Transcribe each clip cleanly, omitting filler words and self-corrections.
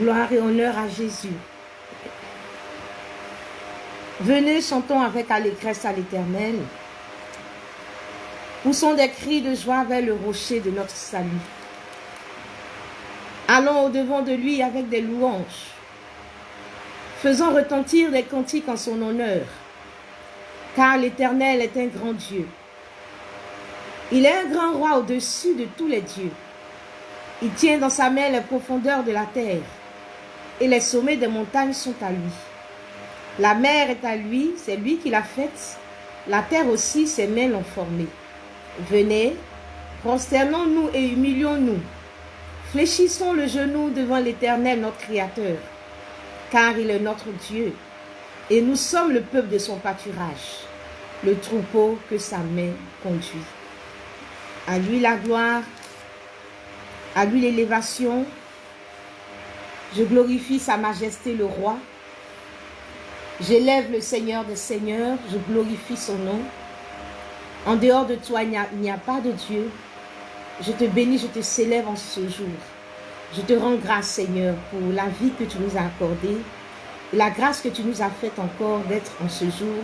Gloire et honneur à Jésus. Venez, chantons avec allégresse à l'Éternel. Poussons des cris de joie vers le rocher de notre salut. Allons au-devant de lui avec des louanges. Faisons retentir des cantiques en son honneur. Car l'Éternel est un grand Dieu. Il est un grand roi au-dessus de tous les dieux. Il tient dans sa main les profondeurs de la terre, et les sommets des montagnes sont à lui. La mer est à lui, c'est lui qui l'a faite. La terre aussi, ses mains l'ont formée. Venez, prosternons-nous et humilions-nous. Fléchissons le genou devant l'Éternel, notre Créateur, car il est notre Dieu, et nous sommes le peuple de son pâturage, le troupeau que sa main conduit. À lui la gloire, à lui l'élévation. Je glorifie sa majesté le roi. J'élève le Seigneur des seigneurs, je glorifie son nom. En dehors de toi, il n'y a pas de Dieu. Je te bénis, je te célèbre en ce jour. Je te rends grâce, Seigneur, pour la vie que tu nous as accordée, et la grâce que tu nous as faite encore d'être en ce jour,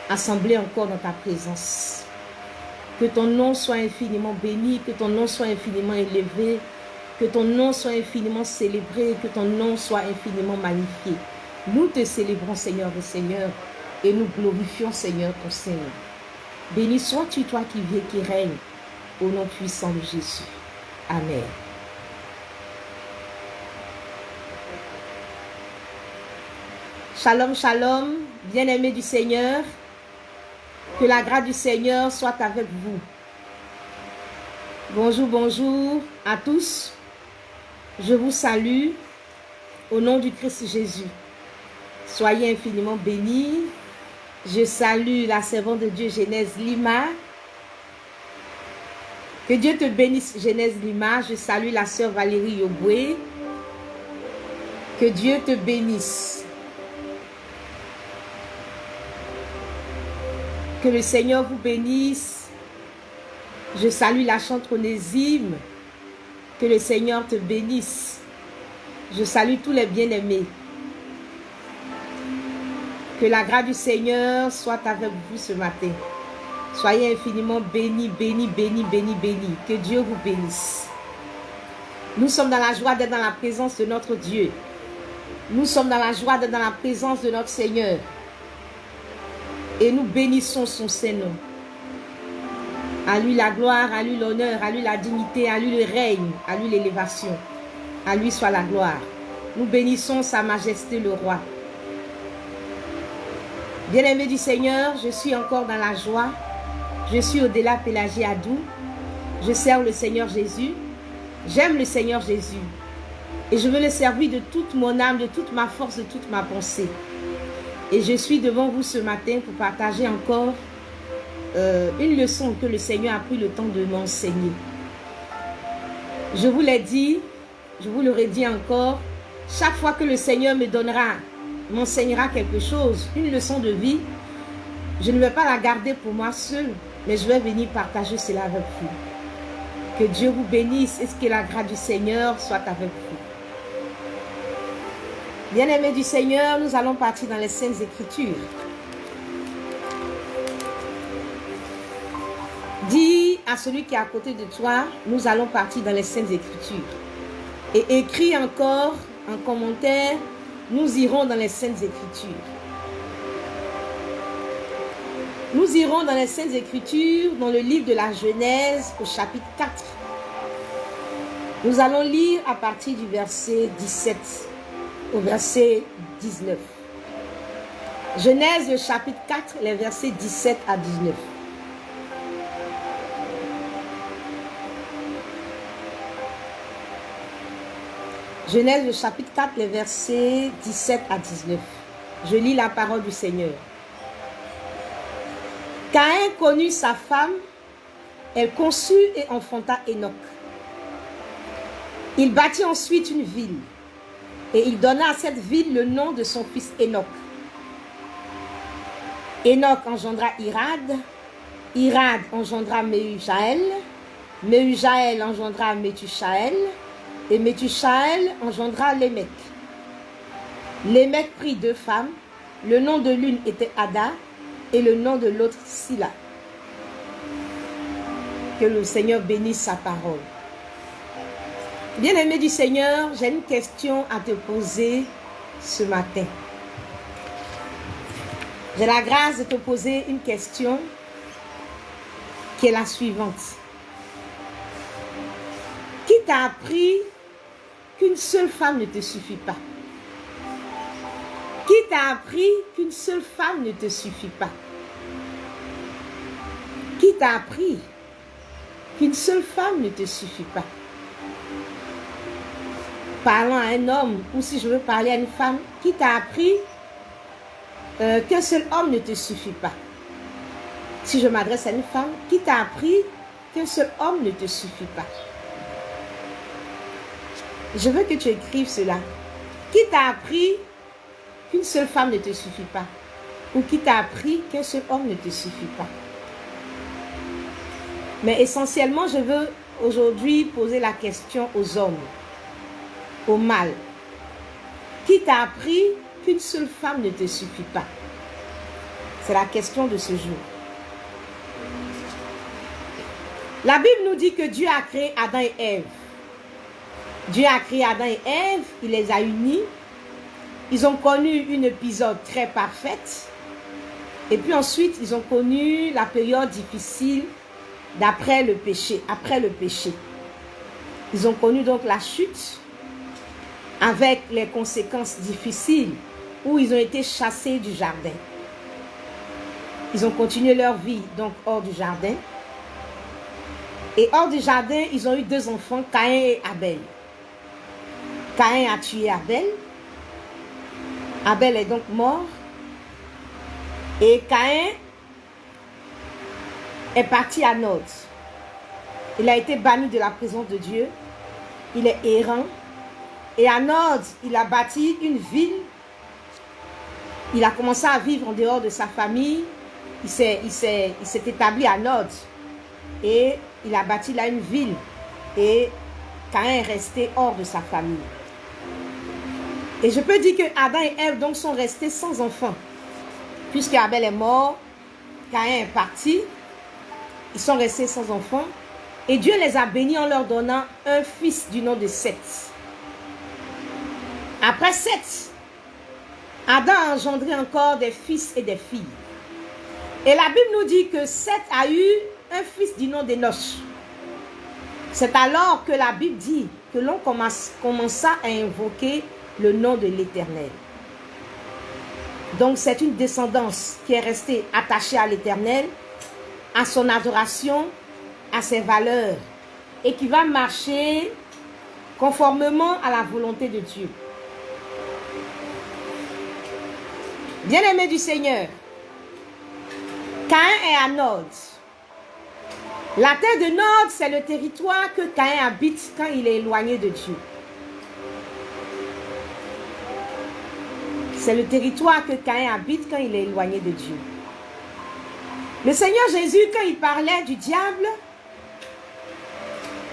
assemblés encore dans ta présence. Que ton nom soit infiniment béni, que ton nom soit infiniment élevé, que ton nom soit infiniment célébré, que ton nom soit infiniment magnifié. Nous te célébrons, Seigneur des Seigneurs, et nous glorifions, Seigneur, ton Seigneur. Béni sois-tu, toi qui vis et qui règnes, au nom puissant de Jésus. Amen. Shalom, shalom, bien-aimés du Seigneur. Que la grâce du Seigneur soit avec vous. Bonjour, bonjour à tous. Je vous salue au nom du Christ Jésus. Soyez infiniment bénis. Je salue la servante de Dieu, Genèse Lima. Que Dieu te bénisse, Genèse Lima. Je salue la sœur Valérie Yoboué. Que Dieu te bénisse. Que le Seigneur vous bénisse. Je salue la chantre Onésime. Que le Seigneur te bénisse. Je salue tous les bien-aimés. Que la grâce du Seigneur soit avec vous ce matin. Soyez infiniment bénis, bénis, bénis, bénis, bénis. Que Dieu vous bénisse. Nous sommes dans la joie d'être dans la présence de notre Dieu. Nous sommes dans la joie d'être dans la présence de notre Seigneur. Et nous bénissons son Saint-Nom. À lui la gloire, à lui l'honneur, à lui la dignité, à lui le règne, à lui l'élévation. À lui soit la gloire. Nous bénissons sa majesté le roi. Bien-aimés du Seigneur, je suis encore dans la joie. Je suis au-delà Pélagie Adou. Je sers le Seigneur Jésus. J'aime le Seigneur Jésus. Et je veux le servir de toute mon âme, de toute ma force, de toute ma pensée. Et je suis devant vous ce matin pour partager encore une leçon que le Seigneur a pris le temps de m'enseigner. Je vous l'ai dit, je vous le redis encore, chaque fois que le Seigneur m'enseignera quelque chose, une leçon de vie, je ne vais pas la garder pour moi seule, mais je vais venir partager cela avec vous. Que Dieu vous bénisse et que la grâce du Seigneur soit avec vous. Bien-aimés du Seigneur, nous allons partir dans les Saintes Écritures. Dis à celui qui est à côté de toi, nous allons partir dans les Saintes Écritures. Et écris encore en commentaire, nous irons dans les Saintes Écritures. Nous irons dans les Saintes Écritures, dans le livre de la Genèse, au chapitre 4. Nous allons lire à partir du verset 17 au verset 19. Genèse, le chapitre 4, les versets 17 à 19. Genèse, le chapitre 4, les versets 17 à 19. Je lis la parole du Seigneur. Caïn connut sa femme, elle conçut et enfanta Enoch. Il bâtit ensuite une ville, et il donna à cette ville le nom de son fils Enoch. Enoch engendra Irad, Irad engendra Mehujaël, Mehujaël engendra Méthusaël, Et Méthusaël engendra Lémec. Lémec prit 2 femmes. Le nom de l'une était Ada et le nom de l'autre Silla. Que le Seigneur bénisse sa parole. Bien-aimé du Seigneur, j'ai une question à te poser ce matin. J'ai la grâce de te poser une question qui est la suivante. Qui t'a appris qu'une seule femme ne te suffit pas? Qui t'a appris qu'une seule femme ne te suffit pas? Qui t'a appris qu'une seule femme ne te suffit pas? Parlant à un homme, ou si je veux parler à une femme, qui t'a appris qu'un seul homme ne te suffit pas? Si je m'adresse à une femme, qui t'a appris qu'un seul homme ne te suffit pas? Je veux que tu écrives cela. Qui t'a appris qu'une seule femme ne te suffit pas? Ou qui t'a appris qu'un seul homme ne te suffit pas? Mais essentiellement, je veux aujourd'hui poser la question aux hommes, au mâles. Qui t'a appris qu'une seule femme ne te suffit pas? C'est la question de ce jour. La Bible nous dit que Dieu a créé Adam et Ève. Dieu a créé Adam et Ève, il les a unis. Ils ont connu une épisode très parfaite. Et puis ensuite, ils ont connu la période difficile d'après le péché, après le péché. Ils ont connu donc la chute avec les conséquences difficiles où ils ont été chassés du jardin. Ils ont continué leur vie donc hors du jardin. Et hors du jardin, ils ont eu 2 enfants, Caïn et Abel. Caïn a tué Abel. Abel est donc mort. Et Caïn est parti à Nod. Il a été banni de la présence de Dieu. Il est errant. Et à Nod, il a bâti une ville. Il a commencé à vivre en dehors de sa famille. Il s'est établi à Nod. Et il a bâti là une ville. Et Caïn est resté hors de sa famille. Et je peux dire que Adam et Ève donc sont restés sans enfants. Puisque Abel est mort, Caïn est parti. Ils sont restés sans enfants. Et Dieu les a bénis en leur donnant un fils du nom de Seth. Après Seth, Adam a engendré encore des fils et des filles. Et la Bible nous dit que Seth a eu un fils du nom d'Enoch. C'est alors que la Bible dit que l'on commença à invoquer le nom de l'Éternel. Donc c'est une descendance qui est restée attachée à l'Éternel, à son adoration, à ses valeurs, et qui va marcher conformément à la volonté de Dieu. Bien-aimé du Seigneur, Caïn est à Nod. La terre de Nod, c'est le territoire que Caïn habite quand il est éloigné de Dieu. C'est le territoire que Caïn habite quand il est éloigné de Dieu. Le Seigneur Jésus, quand il parlait du diable,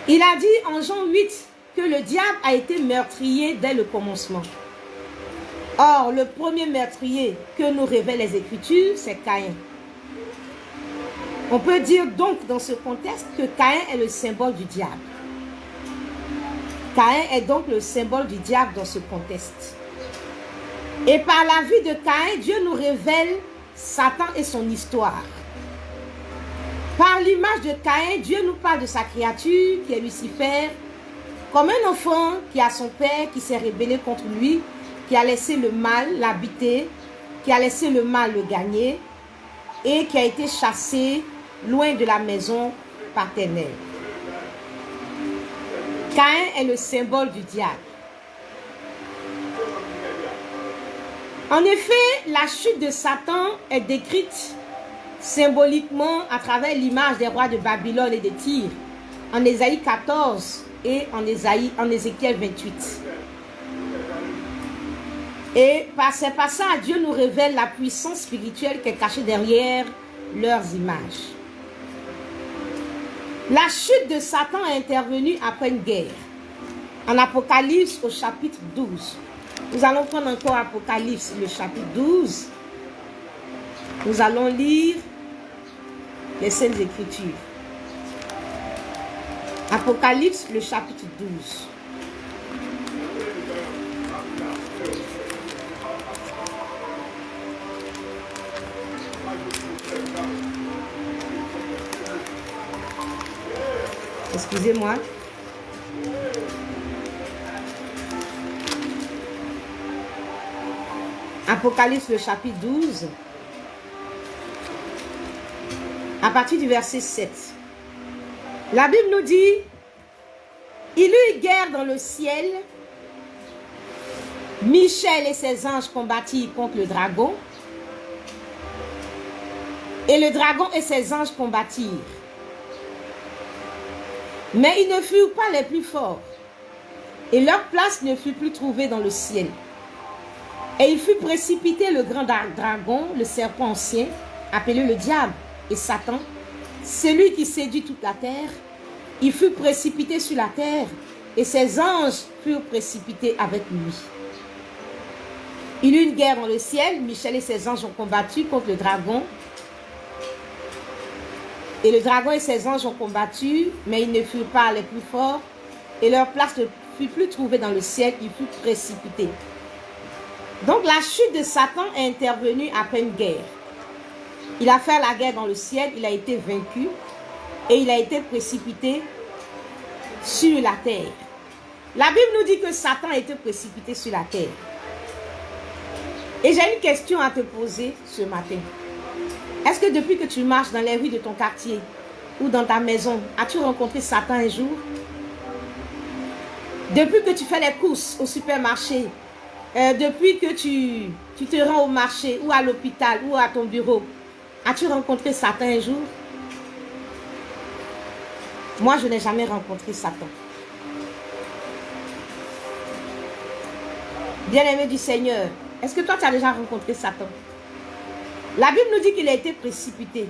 il a dit en Jean 8 que le diable a été meurtrier dès le commencement. Or, le premier meurtrier que nous révèlent les Écritures, c'est Caïn. On peut dire donc dans ce contexte que Caïn est le symbole du diable. Caïn est donc le symbole du diable dans ce contexte. Et par la vie de Caïn, Dieu nous révèle Satan et son histoire. Par l'image de Caïn, Dieu nous parle de sa créature qui est Lucifer, comme un enfant qui a son père qui s'est rébellé contre lui, qui a laissé le mal l'habiter, qui a laissé le mal le gagner et qui a été chassé loin de la maison paternelle. Caïn est le symbole du diable. En effet, la chute de Satan est décrite symboliquement à travers l'image des rois de Babylone et de Tyr, en Ésaïe 14 et en Ézéchiel 28. Et par ces passages, Dieu nous révèle la puissance spirituelle qui est cachée derrière leurs images. La chute de Satan est intervenue après une guerre En Apocalypse au chapitre 12. Nous allons prendre encore Apocalypse, le chapitre 12. Nous allons lire les Saintes Écritures. Apocalypse, le chapitre 12. Excusez-moi. Apocalypse, le chapitre 12. À partir du verset 7. La Bible nous dit, il eut guerre dans le ciel. Michel et ses anges combattirent contre le dragon. Et le dragon et ses anges combattirent. Mais ils ne furent pas les plus forts. Et leur place ne fut plus trouvée dans le ciel. Et il fut précipité le grand dragon, le serpent ancien, appelé le diable et Satan, celui qui séduit toute la terre. Il fut précipité sur la terre et ses anges furent précipités avec lui. Il y eut une guerre dans le ciel. Michel et ses anges ont combattu contre le dragon. Et le dragon et ses anges ont combattu, mais ils ne furent pas les plus forts. Et leur place ne fut plus trouvée dans le ciel. Ils furent précipités. Donc la chute de Satan est intervenue après une guerre. Il a fait la guerre dans le ciel, il a été vaincu et il a été précipité sur la terre. La Bible nous dit que Satan a été précipité sur la terre. Et j'ai une question à te poser ce matin. Est-ce que depuis que tu marches dans les rues de ton quartier ou dans ta maison, as-tu rencontré Satan un jour? Depuis que tu fais les courses au supermarché, depuis que tu te rends au marché ou à l'hôpital ou à ton bureau, as-tu rencontré Satan un jour? Moi, je n'ai jamais rencontré Satan. Bien-aimé du Seigneur, est-ce que toi, tu as déjà rencontré Satan? La Bible nous dit qu'il a été précipité.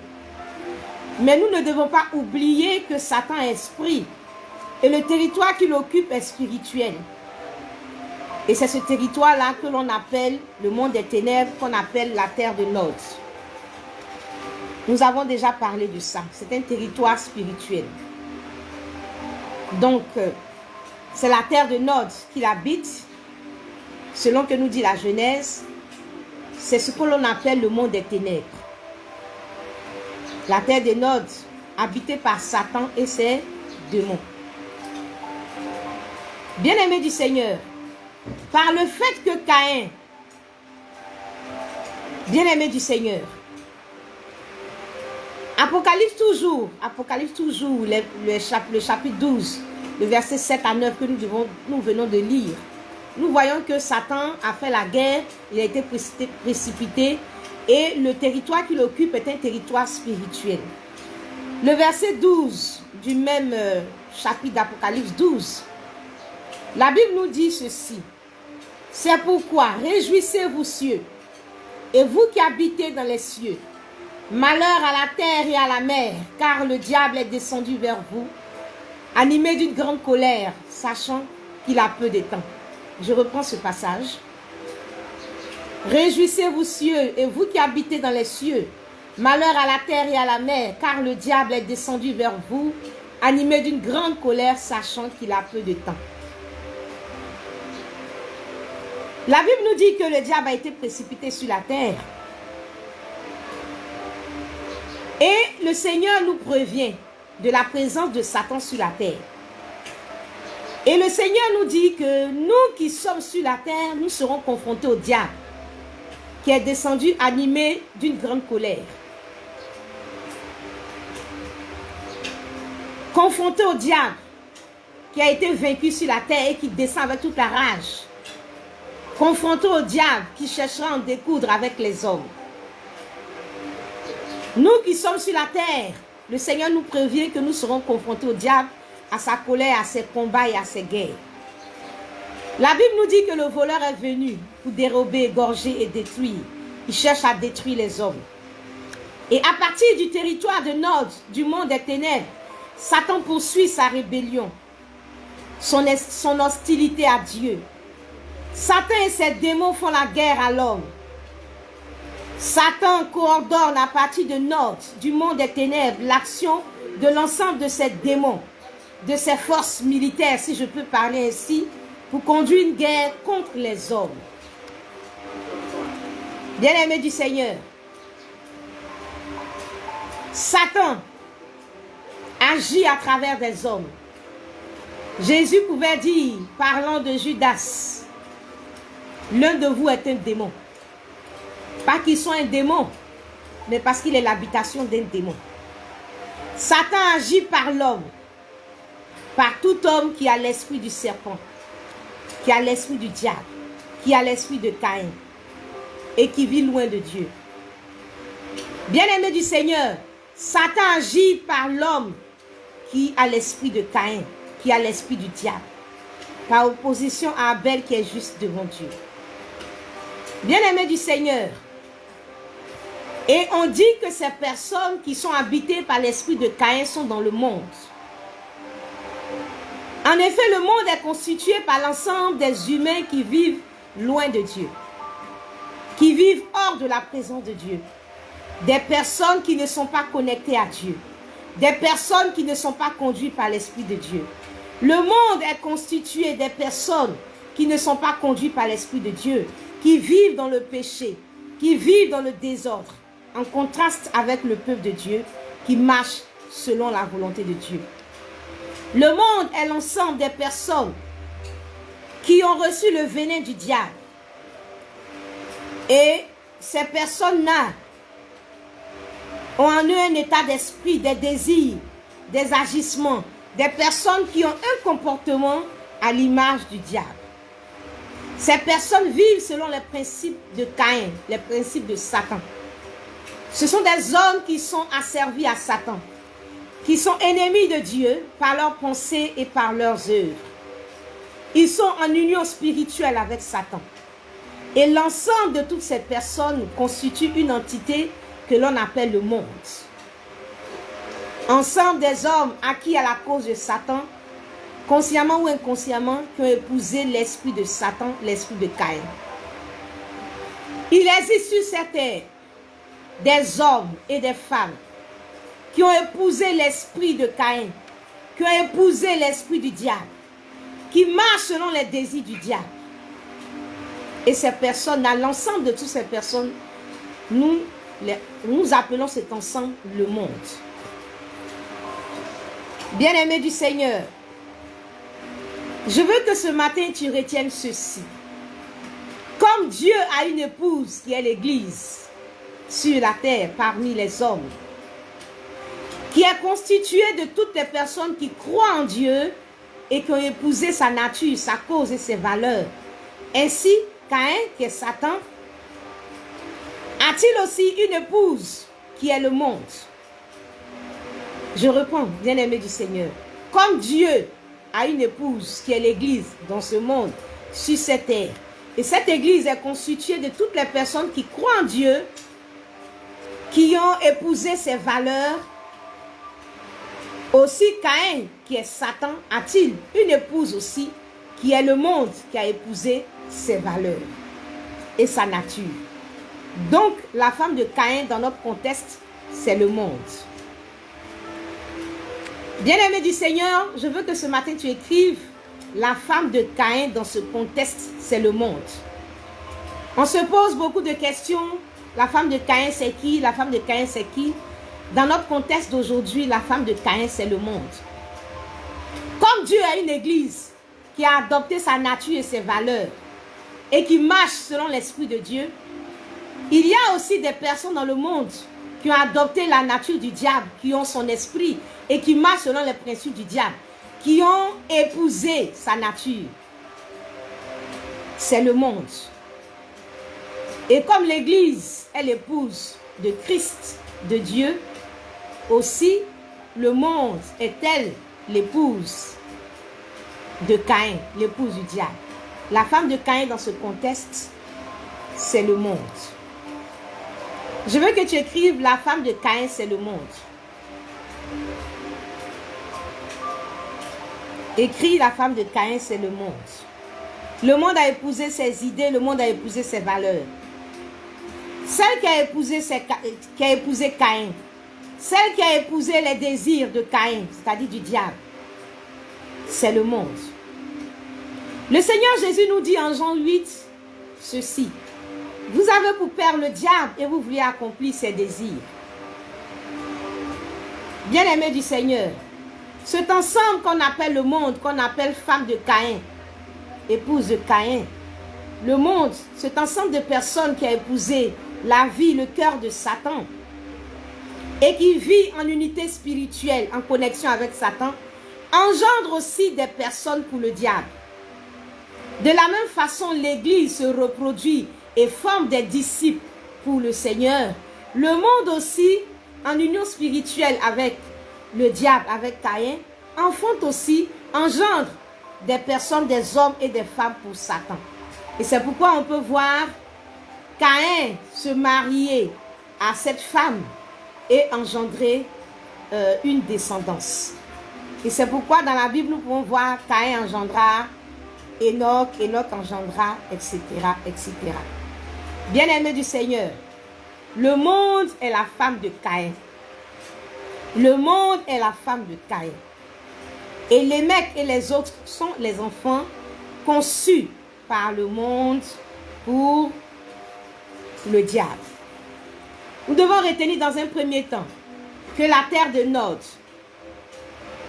Mais nous ne devons pas oublier que Satan est esprit. Et le territoire qu'il occupe est spirituel. Et c'est ce territoire-là que l'on appelle le monde des ténèbres, qu'on appelle la terre de Nod. Nous avons déjà parlé de ça. C'est un territoire spirituel. Donc, c'est la terre de Nod qu'il habite. Selon que nous dit la Genèse, c'est ce que l'on appelle le monde des ténèbres. La terre de Nod, habitée par Satan et ses démons. Bien-aimé du Seigneur, par le fait que Caïn, bien-aimé du Seigneur, Apocalypse toujours, le chapitre 12, le verset 7 à 9 que nous venons de lire. Nous voyons que Satan a fait la guerre, il a été précipité et le territoire qu'il occupe est un territoire spirituel. Le verset 12 du même chapitre d'Apocalypse 12, la Bible nous dit ceci. C'est pourquoi réjouissez-vous cieux, et vous qui habitez dans les cieux. Malheur à la terre et à la mer, car le diable est descendu vers vous, animé d'une grande colère, sachant qu'il a peu de temps. Je reprends ce passage. Réjouissez-vous cieux, et vous qui habitez dans les cieux. Malheur à la terre et à la mer, car le diable est descendu vers vous, animé d'une grande colère, sachant qu'il a peu de temps. La Bible nous dit que le diable a été précipité sur la terre. Et le Seigneur nous prévient de la présence de Satan sur la terre. Et le Seigneur nous dit que nous qui sommes sur la terre, nous serons confrontés au diable, qui est descendu animé d'une grande colère. Confronté au diable, qui a été vaincu sur la terre et qui descend avec toute la rage. Confronté au diable qui cherchera à en découdre avec les hommes. Nous qui sommes sur la terre, le Seigneur nous prévient que nous serons confrontés au diable, à sa colère, à ses combats et à ses guerres. La Bible nous dit que le voleur est venu pour dérober, égorger et détruire. Il cherche à détruire les hommes. Et à partir du territoire de Nod, du monde des ténèbres, Satan poursuit sa rébellion. son hostilité à Dieu. Satan et ses démons font la guerre à l'homme. Satan coordonne à partir de Nord, du monde des ténèbres, l'action de l'ensemble de ces démons, de ces forces militaires, si je peux parler ainsi, pour conduire une guerre contre les hommes. Bien-aimés du Seigneur, Satan agit à travers des hommes. Jésus pouvait dire, parlant de Judas, l'un de vous est un démon. Pas qu'il soit un démon, mais parce qu'il est l'habitation d'un démon. Satan agit par l'homme, par tout homme qui a l'esprit du serpent, qui a l'esprit du diable, qui a l'esprit de Caïn et qui vit loin de Dieu. Bien-aimé du Seigneur, Satan agit par l'homme qui a l'esprit de Caïn, qui a l'esprit du diable, par opposition à Abel qui est juste devant Dieu. Bien-aimé du Seigneur, et on dit que ces personnes qui sont habitées par l'esprit de Caïn sont dans le monde. En effet, le monde est constitué par l'ensemble des humains qui vivent loin de Dieu, qui vivent hors de la présence de Dieu. Des personnes qui ne sont pas connectées à Dieu, des personnes qui ne sont pas conduites par l'Esprit de Dieu. Le monde est constitué des personnes qui ne sont pas conduites par l'Esprit de Dieu, qui vivent dans le péché, qui vivent dans le désordre, en contraste avec le peuple de Dieu qui marche selon la volonté de Dieu. Le monde est l'ensemble des personnes qui ont reçu le venin du diable. Et ces personnes-là ont en eux un état d'esprit, des désirs, des agissements, des personnes qui ont un comportement à l'image du diable. Ces personnes vivent selon les principes de Caïn, les principes de Satan. Ce sont des hommes qui sont asservis à Satan, qui sont ennemis de Dieu par leurs pensées et par leurs œuvres. Ils sont en union spirituelle avec Satan. Et l'ensemble de toutes ces personnes constitue une entité que l'on appelle le monde. Ensemble des hommes acquis à la cause de Satan, consciemment ou inconsciemment, qui ont épousé l'esprit de Satan, l'esprit de Caïn. Il existe sur cette terre des hommes et des femmes qui ont épousé l'esprit de Caïn, qui ont épousé l'esprit du diable, qui marchent selon les désirs du diable. Et ces personnes, dans l'ensemble de toutes ces personnes, nous appelons cet ensemble le monde. Bien-aimé du Seigneur, je veux que ce matin tu retiennes ceci. Comme Dieu a une épouse qui est l'Église sur la terre parmi les hommes, qui est constituée de toutes les personnes qui croient en Dieu et qui ont épousé sa nature, sa cause et ses valeurs. Ainsi, Caïn, qui est Satan, a-t-il aussi une épouse qui est le monde? Je reprends, bien-aimé du Seigneur. Comme Dieu a une épouse qui est l'Église dans ce monde, sur cette terre, et cette Église est constituée de toutes les personnes qui croient en Dieu, qui ont épousé ses valeurs. Aussi Caïn, qui est Satan, a-t-il une épouse aussi, qui est le monde, qui a épousé ses valeurs et sa nature. Donc, la femme de Caïn, dans notre contexte, c'est le monde. Bien-aimé du Seigneur, je veux que ce matin tu écrives la femme de Caïn dans ce contexte, c'est le monde. On se pose beaucoup de questions. La femme de Caïn, c'est qui? La femme de Caïn, c'est qui? Dans notre contexte d'aujourd'hui, la femme de Caïn, c'est le monde. Comme Dieu a une église qui a adopté sa nature et ses valeurs et qui marche selon l'esprit de Dieu, il y a aussi des personnes dans le monde qui ont adopté la nature du diable, qui ont son esprit et qui marchent selon les principes du diable, qui ont épousé sa nature. C'est le monde. Et comme l'Église est l'épouse de Christ, de Dieu, aussi le monde est-elle l'épouse de Caïn, l'épouse du diable. La femme de Caïn dans ce contexte, c'est le monde. Je veux que tu écrives la femme de Caïn, c'est le monde. Écrit, la femme de Caïn, c'est le monde. Le monde a épousé ses idées, le monde a épousé ses valeurs. Celle qui a épousé Caïn, celle qui a épousé les désirs de Caïn, c'est-à-dire du diable, c'est le monde. Le Seigneur Jésus nous dit en Jean 8 ceci: vous avez pour père le diable et vous voulez accomplir ses désirs. Bien-aimés du Seigneur, cet ensemble qu'on appelle le monde, qu'on appelle femme de Caïn, épouse de Caïn, le monde, cet ensemble de personnes qui a épousé la vie, le cœur de Satan et qui vit en unité spirituelle, en connexion avec Satan, engendre aussi des personnes pour le diable. De la même façon, l'Église se reproduit et forme des disciples pour le Seigneur. Le monde aussi, en union spirituelle avec le diable, avec Caïn, enfante aussi, engendre des personnes, des hommes et des femmes pour Satan. Et c'est pourquoi on peut voir Caïn se marier à cette femme et engendrer une descendance. Et c'est pourquoi dans la Bible, nous pouvons voir Caïn engendra Enoch, Enoch engendra, etc., etc. Bien-aimés du Seigneur, le monde est la femme de Caïn. Le monde est la femme de Caïn. Et les mecs et les autres sont les enfants conçus par le monde pour le diable. Nous devons retenir dans un premier temps que la terre de Nod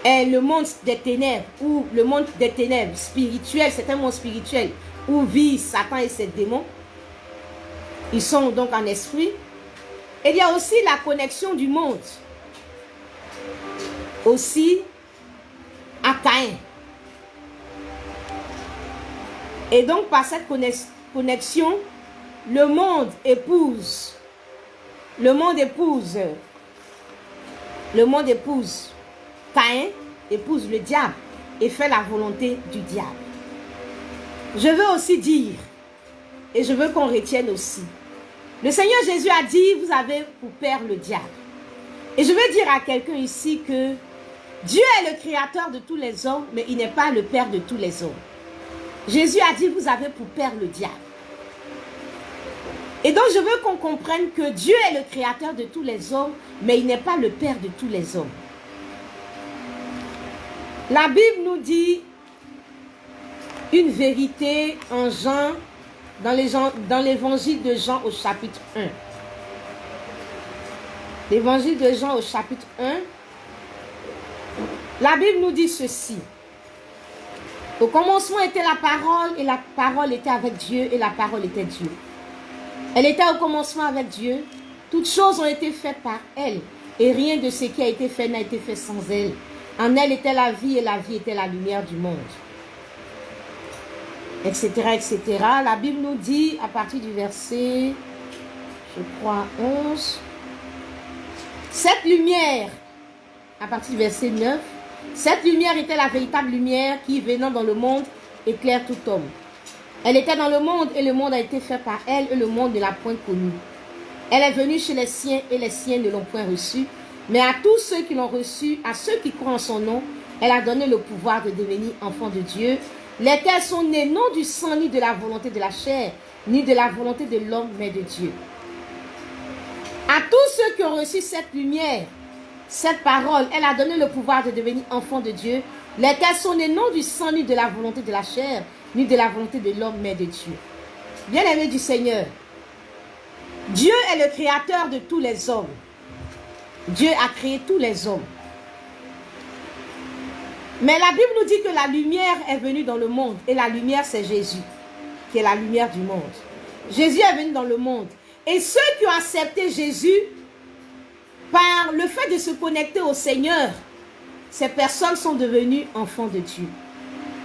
est le monde des ténèbres, ou le monde des ténèbres spirituel, c'est un monde spirituel où vit Satan et ses démons. Ils sont donc en esprit. Et il y a aussi la connexion du monde aussi à Caïn. Et donc par cette connexion, le monde épouse Caïn, épouse le diable et fait la volonté du diable. Je veux aussi dire, et je veux qu'on retienne aussi, le Seigneur Jésus a dit, vous avez pour père le diable. Et je veux dire à quelqu'un ici que Dieu est le créateur de tous les hommes, mais il n'est pas le père de tous les hommes. Jésus a dit, vous avez pour père le diable. Et donc je veux qu'on comprenne que Dieu est le créateur de tous les hommes, mais il n'est pas le père de tous les hommes. La Bible nous dit une vérité en Jean, dans l'évangile de Jean au chapitre 1. L'évangile de Jean au chapitre 1. La Bible nous dit ceci. Au commencement était la parole, et la parole était avec Dieu, et la parole était Dieu. Elle était au commencement avec Dieu. Toutes choses ont été faites par elle, et rien de ce qui a été fait n'a été fait sans elle. En elle était la vie, et la vie était la lumière du monde. Etc., etc. La Bible nous dit, à partir du verset, je crois, 11, cette lumière, à partir du verset 9, cette lumière était la véritable lumière qui, venant dans le monde, éclaire tout homme. Elle était dans le monde et le monde a été fait par elle et le monde ne l'a point connue. Elle est venue chez les siens et les siens ne l'ont point reçue. Mais à tous ceux qui l'ont reçue, à ceux qui croient en son nom, elle a donné le pouvoir de devenir enfants de Dieu, lesquels sont nés non du sang ni de la volonté de la chair, ni de la volonté de l'homme, mais de Dieu. À tous ceux qui ont reçu cette lumière, cette parole, elle a donné le pouvoir de devenir enfants de Dieu, lesquels sont nés non du sang ni de la volonté de la chair, ni de la volonté de l'homme, mais de Dieu. Bien-aimés du Seigneur, Dieu est le créateur de tous les hommes. Dieu a créé tous les hommes. Mais la Bible nous dit que la lumière est venue dans le monde. Et la lumière, c'est Jésus, qui est la lumière du monde. Jésus est venu dans le monde. Et ceux qui ont accepté Jésus, par le fait de se connecter au Seigneur, ces personnes sont devenues enfants de Dieu.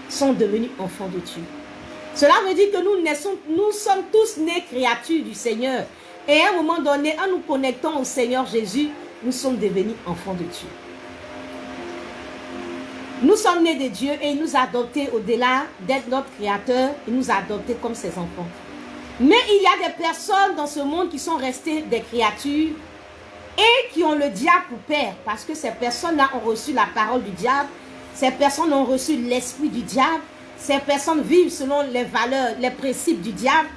Sont devenues enfants de Dieu. Cela veut dire que nous sommes tous nés créatures du Seigneur. Et à un moment donné, en nous connectant au Seigneur Jésus, nous sommes devenus enfants de Dieu. Nous sommes nés de Dieu et il nous a adoptés au-delà d'être notre créateur. Il nous a adoptés comme ses enfants. Mais il y a des personnes dans ce monde qui sont restées des créatures et qui ont le diable pour père. Parce que ces personnes-là ont reçu la parole du diable. Ces personnes ont reçu l'esprit du diable. Ces personnes vivent selon les valeurs, les principes du diable.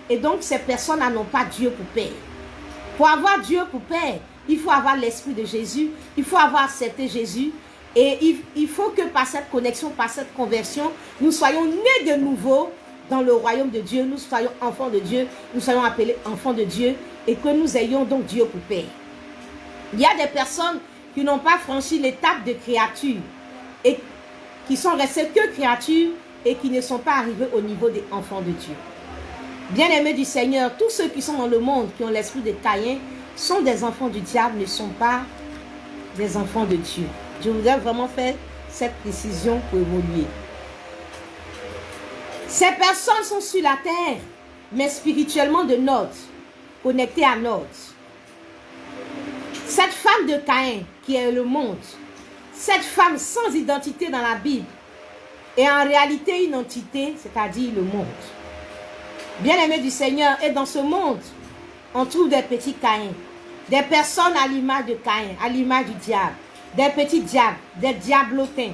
Et donc, ces personnes n'ont pas Dieu pour père. Pour avoir Dieu pour père, il faut avoir l'esprit de Jésus. Il faut avoir accepté Jésus. Et il faut que par cette connexion, par cette conversion, nous soyons nés de nouveau dans le royaume de Dieu. Nous soyons enfants de Dieu. Nous soyons appelés enfants de Dieu. Et que nous ayons donc Dieu pour père. Il y a des personnes qui n'ont pas franchi l'étape de créature. Et qui sont restées que créatures. Et qui ne sont pas arrivés au niveau des enfants de Dieu. Bien-aimés du Seigneur, tous ceux qui sont dans le monde, qui ont l'esprit de Caïn, sont des enfants du diable, ne sont pas des enfants de Dieu. Je voudrais vraiment faire cette précision pour évoluer. Ces personnes sont sur la terre, mais spirituellement de Nod, connectées à Nod. Cette femme de Caïn, qui est le monde, cette femme sans identité dans la Bible, est en réalité une entité, c'est-à-dire le monde. Bien-aimés du Seigneur, et dans ce monde, on trouve des petits Caïns, des personnes à l'image de Caïn, à l'image du diable, des petits diables, des diablotins,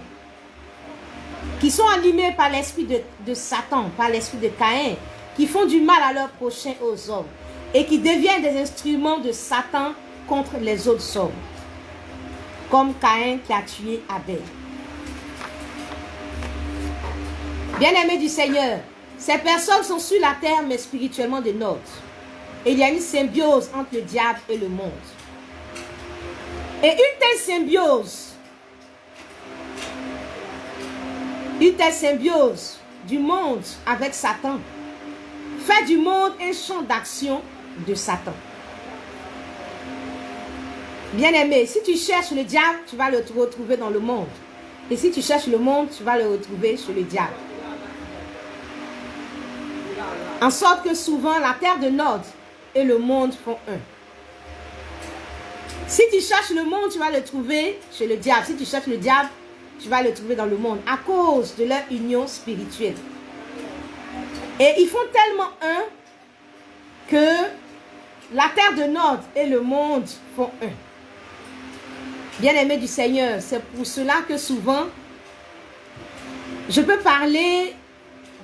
qui sont animés par l'esprit de Satan, par l'esprit de Caïn, qui font du mal à leurs prochains, aux hommes, et qui deviennent des instruments de Satan contre les autres hommes, comme Caïn qui a tué Abel. Bien-aimés du Seigneur, ces personnes sont sur la terre, mais spirituellement de Nod. Et il y a une symbiose entre le diable et le monde. Et une telle symbiose du monde avec Satan, fait du monde un champ d'action de Satan. Bien-aimé, si tu cherches le diable, tu vas le retrouver dans le monde. Et si tu cherches le monde, tu vas le retrouver chez le diable. En sorte que souvent, la terre de Nod et le monde font un. Si tu cherches le monde, tu vas le trouver chez le diable. Si tu cherches le diable, tu vas le trouver dans le monde à cause de leur union spirituelle. Et ils font tellement un que la terre de Nod et le monde font un. Bien-aimés du Seigneur, c'est pour cela que souvent, je peux parler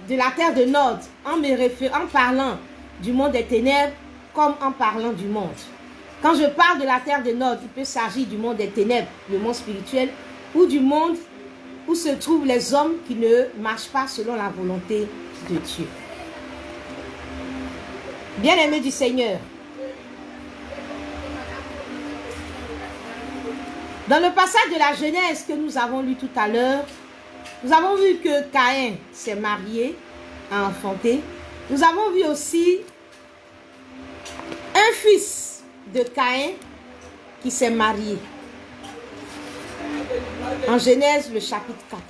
de la terre de Nod en parlant du monde des ténèbres comme en parlant du monde. Quand je parle de la terre de Nod, il peut s'agir du monde des ténèbres, le monde spirituel, ou du monde où se trouvent les hommes qui ne marchent pas selon la volonté de Dieu. Bien-aimés du Seigneur, dans le passage de la Genèse que nous avons lu tout à l'heure, nous avons vu que Caïn s'est marié, a enfanté. Nous avons vu aussi un fils de Caïn qui s'est marié. En Genèse, le chapitre 4.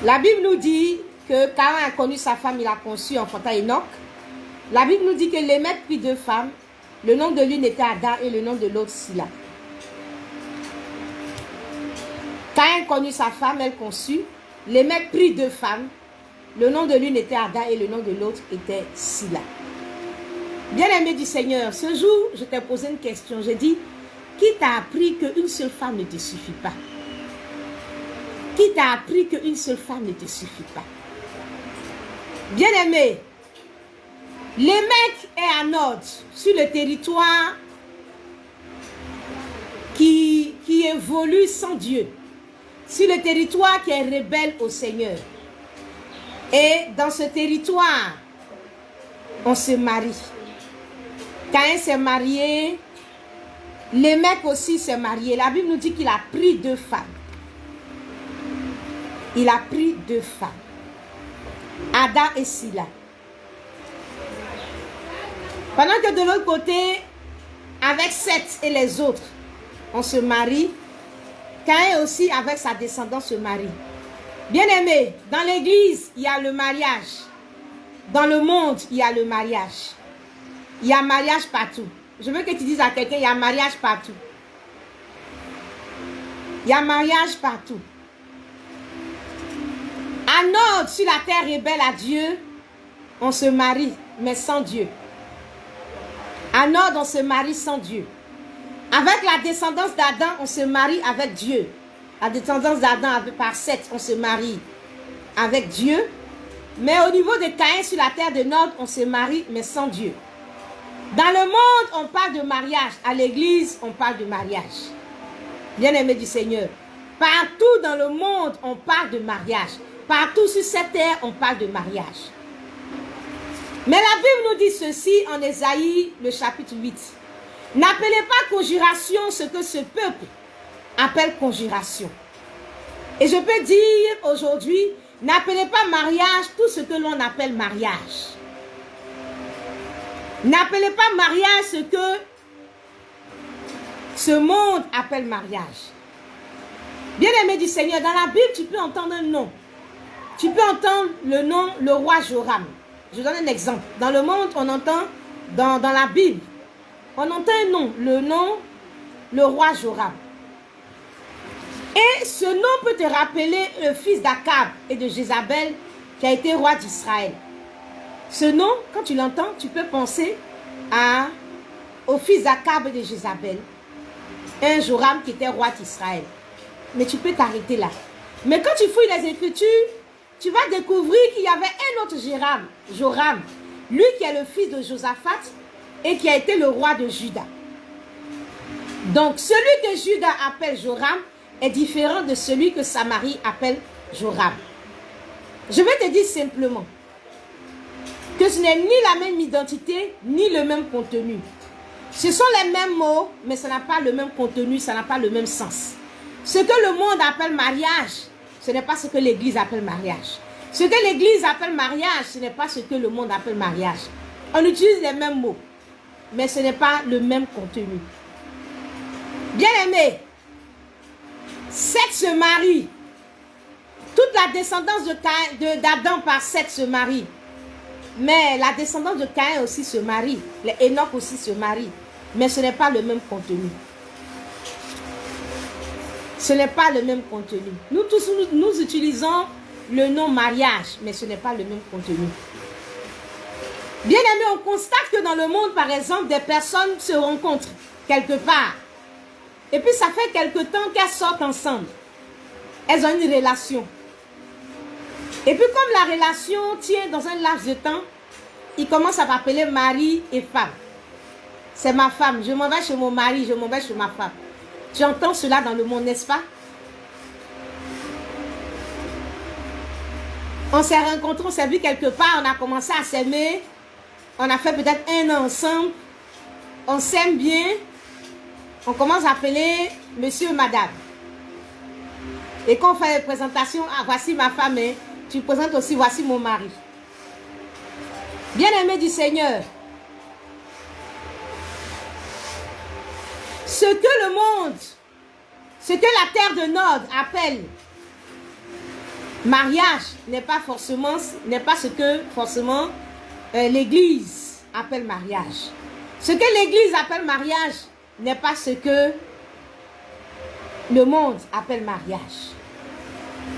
La Bible nous dit que Caïn a connu sa femme, il a conçu, enfanta Enoch. La Bible nous dit que Lémec prit 2 femmes. Le nom de l'une était Ada et le nom de l'autre Silla. Caïn connut sa femme, elle conçut. Lémec prit 2 femmes. Le nom de l'une était Ada et le nom de l'autre était Silla. Bien-aimé du Seigneur, ce jour, je t'ai posé une question. J'ai dit, qui t'a appris qu'une seule femme ne te suffit pas? Qui t'a appris qu'une seule femme ne te suffit pas? Bien-aimé, Lémec est à Nod, sur le territoire qui évolue sans Dieu. Sur le territoire qui est rebelle au Seigneur. Et dans ce territoire, on se marie. Caïn s'est marié. Lémec aussi s'est marié. La Bible nous dit qu'il a pris 2 femmes. Il a pris 2 femmes. Ada et Silla. Pendant que de l'autre côté, avec Seth et les autres, on se marie. Caïn aussi, avec sa descendance, se marie. Bien-aimé, dans l'église, il y a le mariage. Dans le monde, il y a le mariage. Il y a mariage partout. Je veux que tu dises à quelqu'un, il y a mariage partout. Il y a mariage partout. À Nod, sur la terre rebelle à Dieu, on se marie, mais sans Dieu. À Nod, on se marie sans Dieu. Avec la descendance d'Adam, on se marie avec Dieu. La descendance d'Adam, par Seth, on se marie avec Dieu. Mais au niveau de Caïn, sur la terre de Nod, on se marie, mais sans Dieu. Dans le monde, on parle de mariage. À l'église, on parle de mariage. Bien-aimé du Seigneur. Partout dans le monde, on parle de mariage. Partout sur cette terre, on parle de mariage. Mais la Bible nous dit ceci en Ésaïe, le chapitre 8. N'appelez pas conjuration ce que ce peuple appelle conjuration. Et je peux dire aujourd'hui, n'appelez pas mariage tout ce que l'on appelle mariage. N'appelez pas mariage ce que ce monde appelle mariage. Bien-aimé du Seigneur, dans la Bible, tu peux entendre un nom. Tu peux entendre le nom, le roi Joram. Je donne un exemple. Dans le monde, on entend, dans la Bible, on entend un nom, le roi Joram. Et ce nom peut te rappeler le fils d'Akab et de Jézabel qui a été roi d'Israël. Ce nom, quand tu l'entends, tu peux penser au fils d'Akab et de Jézabel. Un Joram qui était roi d'Israël. Mais tu peux t'arrêter là. Mais quand tu fouilles les Écritures, tu vas découvrir qu'il y avait un autre Joram. Lui qui est le fils de Josaphat et qui a été le roi de Juda. Donc celui que Juda appelle Joram est différent de celui que Samarie appelle Joram. Je vais te dire simplement que ce n'est ni la même identité, ni le même contenu. Ce sont les mêmes mots, mais ça n'a pas le même contenu, ça n'a pas le même sens. Ce que le monde appelle mariage, ce n'est pas ce que l'Église appelle mariage. Ce que l'Église appelle mariage, ce n'est pas ce que le monde appelle mariage. On utilise les mêmes mots, mais ce n'est pas le même contenu. Bien-aimé, Seth se marie. Toute la descendance d'Adam par Seth se marie. Mais la descendance de Caïn aussi se marie. Les Enoch aussi se marient. Mais ce n'est pas le même contenu. Ce n'est pas le même contenu. Nous tous, nous utilisons le nom mariage, mais ce n'est pas le même contenu. Bien aimé, on constate que dans le monde, par exemple, des personnes se rencontrent quelque part. Et puis ça fait quelque temps qu'elles sortent ensemble. Elles ont une relation. Et puis comme la relation tient dans un laps de temps, ils commencent à m'appeler mari et femme. C'est ma femme, je m'en vais chez mon mari, je m'en vais chez ma femme. Tu entends cela dans le monde, n'est-ce pas? On s'est rencontrés, on s'est vu quelque part, on a commencé à s'aimer. On a fait peut-être 1 an ensemble. On s'aime bien. On commence à appeler monsieur, madame. Et quand on fait les présentations, ah, voici ma femme, hein. Tu présentes aussi, voici mon mari. Bien-aimé du Seigneur, ce que le monde, ce que la terre de Nod appelle mariage n'est pas ce que forcément l'Église appelle mariage. Ce que l'Église appelle mariage n'est pas ce que le monde appelle mariage.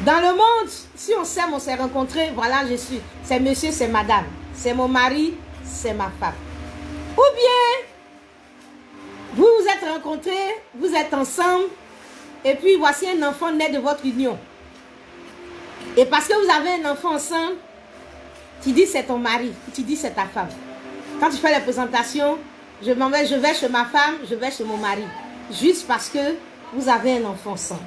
Dans le monde, si on s'aime, on s'est rencontrés, voilà, je suis, c'est monsieur, c'est madame, c'est mon mari, c'est ma femme. Ou bien, vous vous êtes rencontrés, vous êtes ensemble, et puis voici un enfant né de votre union. Et parce que vous avez un enfant ensemble, tu dis c'est ton mari, tu dis c'est ta femme. Quand tu fais les présentations, je vais chez ma femme, je vais chez mon mari. Juste parce que vous avez un enfant ensemble.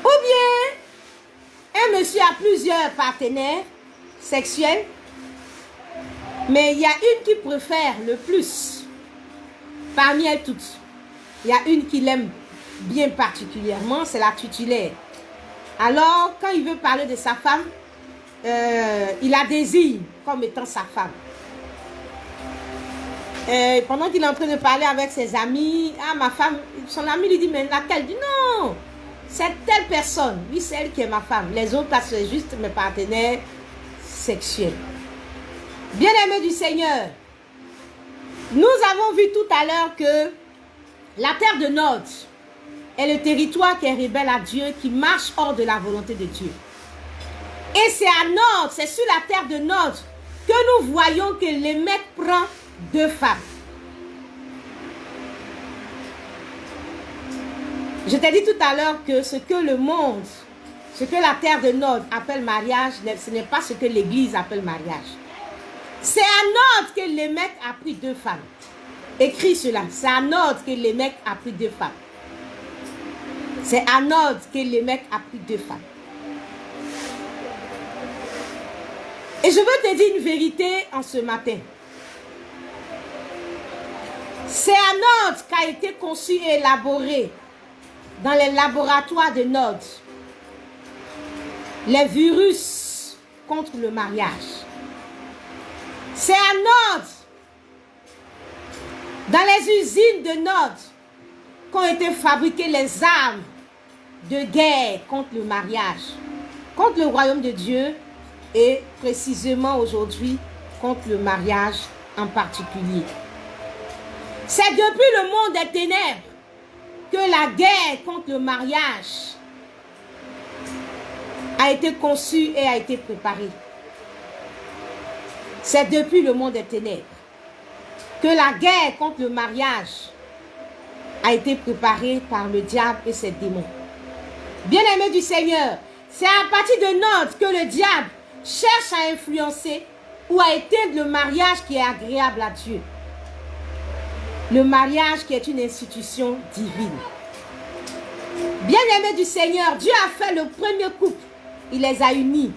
Ou bien, un monsieur a plusieurs partenaires sexuels, mais il y a une qui préfère le plus. Parmi elles toutes, il y a une qui l'aime bien particulièrement, c'est la titulaire. Alors, quand il veut parler de sa femme, il la désigne comme étant sa femme. Pendant qu'il est en train de parler avec ses amis, ah, ma femme, son ami lui dit, mais laquelle? Il dit, non, c'est telle personne. Oui, c'est elle qui est ma femme. Les autres, là, c'est juste mes partenaires sexuels. Bien-aimés du Seigneur, nous avons vu tout à l'heure que la terre de Nod est le territoire qui est rebelle à Dieu, qui marche hors de la volonté de Dieu. Et c'est à Nod, c'est sur la terre de Nod que nous voyons que Lémec prend 2 femmes. Je t'ai dit tout à l'heure que ce que le monde, ce que la terre de Nod appelle mariage, ce n'est pas ce que l'église appelle mariage. C'est à Nod que Lémec a pris 2 femmes. Écris cela. C'est à Nod que Lémec a pris 2 femmes. C'est à Nod que Lémec a pris 2 femmes. Et je veux te dire une vérité en ce matin. C'est à Nod qu'a été conçu et élaboré dans les laboratoires de Nod les virus contre le mariage. C'est à Nod, dans les usines de Nod, qu'ont été fabriquées les armes de guerre contre le mariage, contre le royaume de Dieu et précisément aujourd'hui contre le mariage en particulier. C'est depuis le monde des ténèbres que la guerre contre le mariage a été conçue et a été préparée. C'est depuis le monde des ténèbres que la guerre contre le mariage a été préparée par le diable et ses démons. Bien-aimés du Seigneur, c'est à partir de Nod que le diable cherche à influencer ou à éteindre le mariage qui est agréable à Dieu. Le mariage qui est une institution divine. Bien-aimés du Seigneur, Dieu a fait le premier couple. Il les a unis,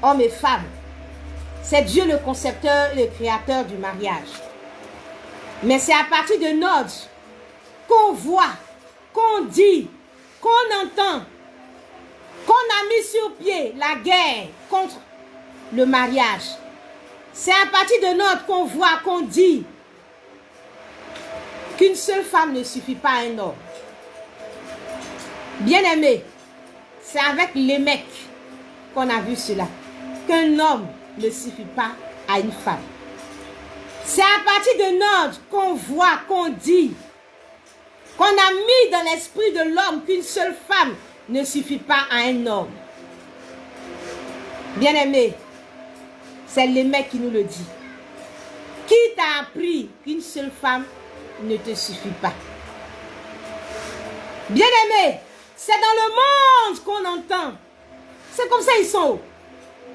hommes et femmes. C'est Dieu le concepteur et le créateur du mariage. Mais c'est à partir de Nod qu'on voit, qu'on dit, qu'on entend, qu'on a mis sur pied la guerre contre le mariage. C'est à partir de Nod qu'on voit, qu'on dit qu'une seule femme ne suffit pas à un homme. Bien-aimé, c'est avec Lémec qu'on a vu cela, qu'un homme ne suffit pas à une femme. C'est à partir de Nod qu'on voit, qu'on dit, qu'on a mis dans l'esprit de l'homme qu'une seule femme ne suffit pas à un homme. Bien-aimé, c'est Lémec qui nous le dit. Qui t'a appris qu'une seule femme ne te suffit pas? Bien-aimé, c'est dans le monde qu'on entend. C'est comme ça ils sont.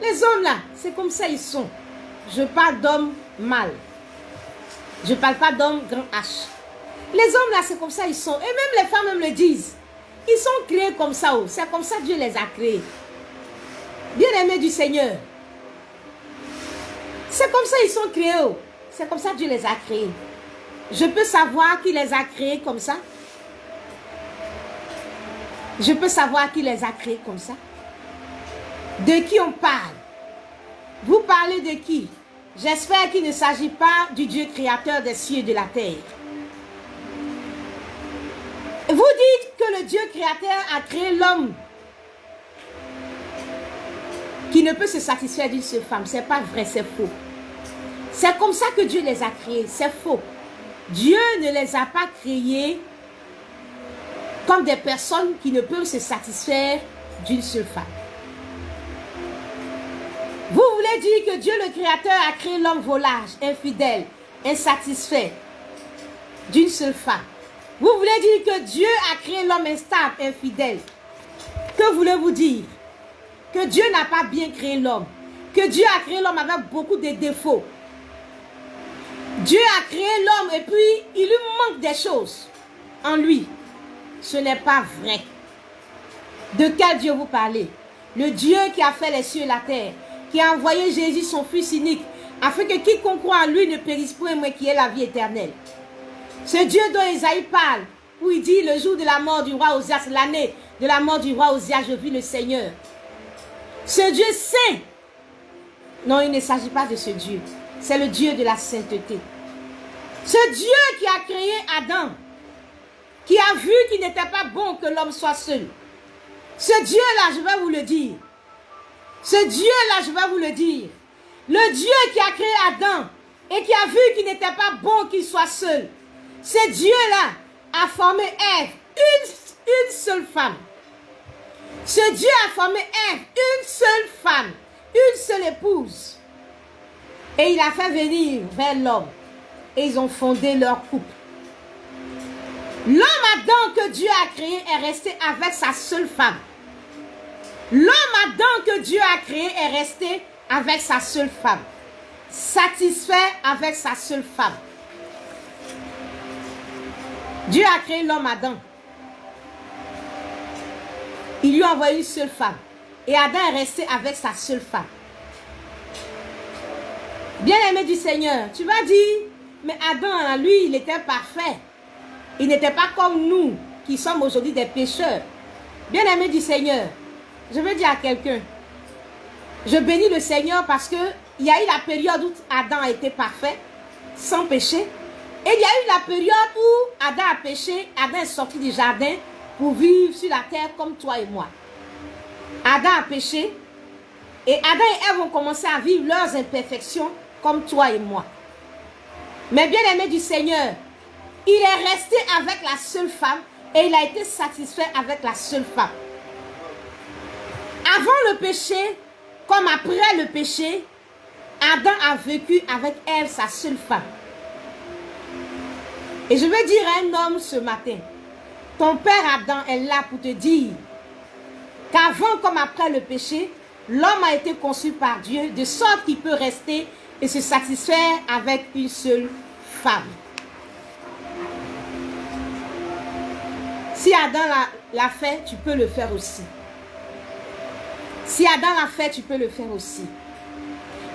Les hommes là, c'est comme ça ils sont. Je parle d'hommes mâles. Je ne parle pas d'hommes grand H. Les hommes là, c'est comme ça ils sont. Et même les femmes même le disent. Ils sont créés comme ça. C'est comme ça que Dieu les a créés. Bien-aimés du Seigneur. C'est comme ça ils sont créés. C'est comme ça que Dieu les a créés. Je peux savoir qui les a créés comme ça. Je peux savoir qui les a créés comme ça. De qui on parle? Vous parlez de qui? J'espère qu'il ne s'agit pas du Dieu créateur des cieux et de la terre. Vous dites que le Dieu créateur a créé l'homme qui ne peut se satisfaire d'une seule femme. Ce n'est pas vrai, c'est faux. C'est comme ça que Dieu les a créés, c'est faux. Dieu ne les a pas créés comme des personnes qui ne peuvent se satisfaire d'une seule femme. Vous voulez dire que Dieu le Créateur a créé l'homme volage, infidèle, insatisfait d'une seule femme. Vous voulez dire que Dieu a créé l'homme instable, infidèle. Que voulez-vous dire? Que Dieu n'a pas bien créé l'homme. Que Dieu a créé l'homme avec beaucoup de défauts. Dieu a créé l'homme et puis il lui manque des choses en lui. Ce n'est pas vrai. De quel Dieu vous parlez? Le Dieu qui a fait les cieux et la terre, qui a envoyé Jésus, son Fils unique, afin que quiconque croit en lui ne périsse point, mais qui ait la vie éternelle. Ce Dieu dont Isaïe parle, où il dit le jour de la mort du roi Osias, l'année de la mort du roi Osias, je vis le Seigneur. Ce Dieu saint. Non, il ne s'agit pas de ce Dieu. C'est le Dieu de la sainteté. Ce Dieu qui a créé Adam, qui a vu qu'il n'était pas bon que l'homme soit seul. Ce Dieu-là, je vais vous le dire. Ce Dieu-là, je vais vous le dire. Le Dieu qui a créé Adam et qui a vu qu'il n'était pas bon qu'il soit seul. Ce Dieu-là a formé Ève, une seule femme. Ce Dieu a formé Ève, une seule femme, une seule épouse. Et il a fait venir vers l'homme. Et ils ont fondé leur couple. L'homme Adam que Dieu a créé est resté avec sa seule femme. L'homme Adam que Dieu a créé est resté avec sa seule femme. Satisfait avec sa seule femme. Dieu a créé l'homme Adam. Il lui a envoyé une seule femme. Et Adam est resté avec sa seule femme. Bien-aimé du Seigneur, tu vas dire, mais Adam, lui, il était parfait. Il n'était pas comme nous, qui sommes aujourd'hui des pécheurs. Bien-aimé du Seigneur, je veux dire à quelqu'un, je bénis le Seigneur parce que il y a eu la période où Adam a été parfait, sans péché. Et il y a eu la période où Adam a péché, Adam est sorti du jardin pour vivre sur la terre comme toi et moi. Adam a péché et Adam et Ève ont commencé à vivre leurs imperfections comme toi et moi. Mais bien aimé du Seigneur, il est resté avec la seule femme et il a été satisfait avec la seule femme. Avant le péché, comme après le péché, Adam a vécu avec Ève, sa seule femme. Et je veux dire à un homme ce matin, ton père Adam est là pour te dire qu'avant comme après le péché, l'homme a été conçu par Dieu de sorte qu'il peut rester et se satisfaire avec une seule femme. Si Adam l'a fait, tu peux le faire aussi. Si Adam l'a fait, tu peux le faire aussi.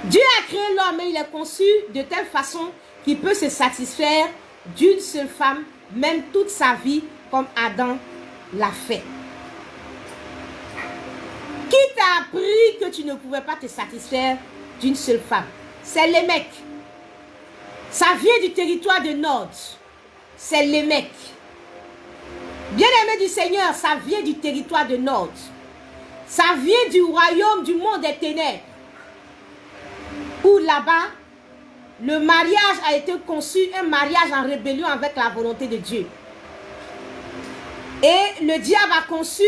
Dieu a créé l'homme et il est conçu de telle façon qu'il peut se satisfaire d'une seule femme, même toute sa vie, comme Adam l'a fait. Qui t'a appris que tu ne pouvais pas te satisfaire d'une seule femme? C'est Lémec. Ça vient du territoire de Nod. C'est Lémec. Bien-aimé du Seigneur, ça vient du territoire de Nod. Ça vient du royaume du monde des ténèbres. Où là-bas, le mariage a été conçu, un mariage en rébellion avec la volonté de Dieu. Et le diable a conçu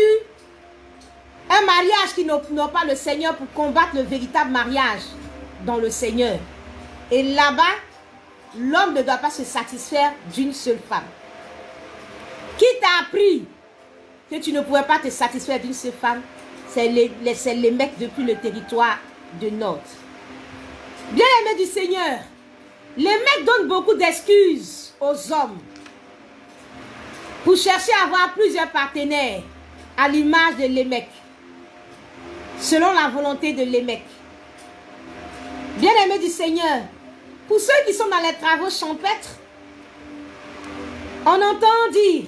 un mariage qui n'honore pas le Seigneur pour combattre le véritable mariage dans le Seigneur. Et là-bas, l'homme ne doit pas se satisfaire d'une seule femme. Qui t'a appris que tu ne pouvais pas te satisfaire d'une seule femme? C'est les mecs depuis le territoire de Nord. Bien aimé du Seigneur, les mecs donnent beaucoup d'excuses aux hommes pour chercher à avoir plusieurs partenaires à l'image de Lémec, selon la volonté de Lémec. Bien aimé du Seigneur, pour ceux qui sont dans les travaux champêtres, on entend dire,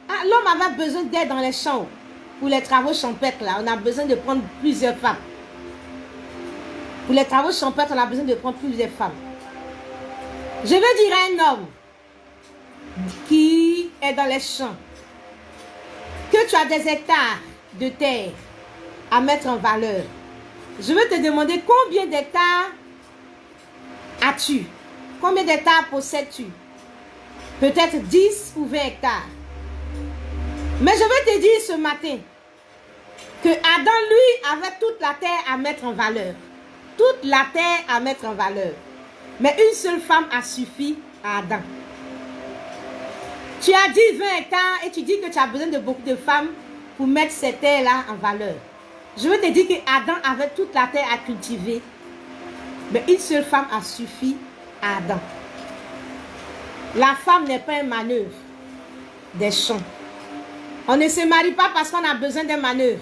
ah, l'homme avait besoin d'aide dans les champs. Pour les travaux champêtres, là, on a besoin de prendre plusieurs femmes. Pour les travaux champêtres, on a besoin de prendre plusieurs femmes. Je veux dire à un homme qui est dans les champs que tu as des hectares de terre à mettre en valeur. Je veux te demander combien d'hectares as-tu? Combien d'hectares possèdes-tu? Peut-être 10 ou 20 hectares. Mais je veux te dire ce matin que Adam, lui, avait toute la terre à mettre en valeur. Toute la terre à mettre en valeur. Mais une seule femme a suffi à Adam. Tu as dit 20 hectares et tu dis que tu as besoin de beaucoup de femmes pour mettre cette terre-là en valeur. Je veux te dire que Adam avait toute la terre à cultiver. Mais une seule femme a suffi à Adam. La femme n'est pas une manœuvre des champs. On ne se marie pas parce qu'on a besoin de manœuvres.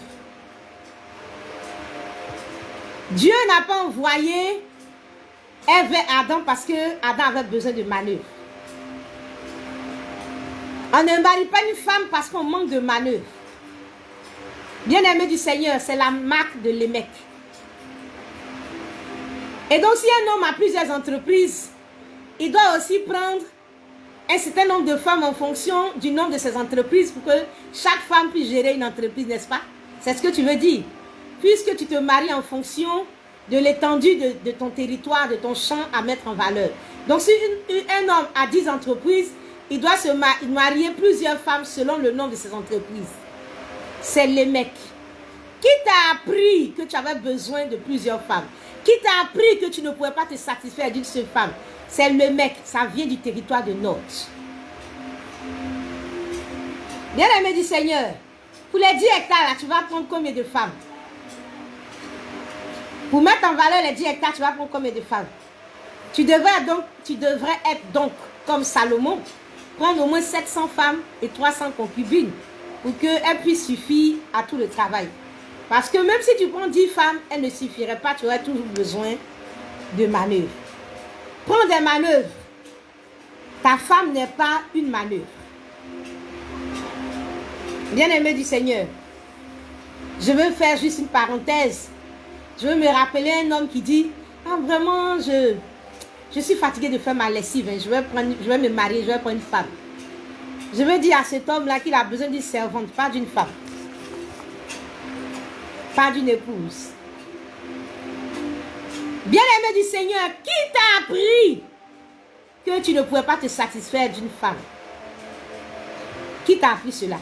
Dieu n'a pas envoyé Ève et Adam parce que Adam avait besoin de manœuvres. On ne marie pas une femme parce qu'on manque de manœuvres. Bien-aimé du Seigneur, c'est la marque de Lémec. Et donc, si un homme a plusieurs entreprises, il doit aussi prendre un certain nombre de femmes en fonction du nombre de ses entreprises pour que chaque femme puisse gérer une entreprise, n'est-ce pas? C'est ce que tu veux dire. Puisque tu te maries en fonction de l'étendue de ton territoire, de ton champ à mettre en valeur. Donc, si un homme a 10 entreprises, il doit se marier plusieurs femmes selon le nombre de ses entreprises. C'est Lémec. Qui t'a appris que tu avais besoin de plusieurs femmes? Qui t'a appris que tu ne pouvais pas te satisfaire d'une seule femme? C'est Lémec. Ça vient du territoire de Nod. Bien-aimé du Seigneur, pour les 10 hectares, là, tu vas prendre combien de femmes? Pour mettre en valeur les 10 hectares, tu vas prendre combien de femmes? Tu devrais être donc comme Salomon, prendre au moins 700 femmes et 300 concubines pour qu'elles puissent suffire à tout le travail. Parce que même si tu prends 10 femmes, elles ne suffiraient pas, tu aurais toujours besoin de manœuvres. Prends des manœuvres. Ta femme n'est pas une manœuvre. Bien-aimé du Seigneur, je veux faire juste une parenthèse. Je veux me rappeler un homme qui dit, ah, vraiment, je suis fatigué de faire ma lessive, hein. Je vais me marier, je vais prendre une femme. Je veux dire à cet homme-là qu'il a besoin d'une servante, pas d'une femme. Pas d'une épouse. Bien-aimé du Seigneur, qui t'a appris que tu ne pouvais pas te satisfaire d'une femme? Qui t'a appris cela?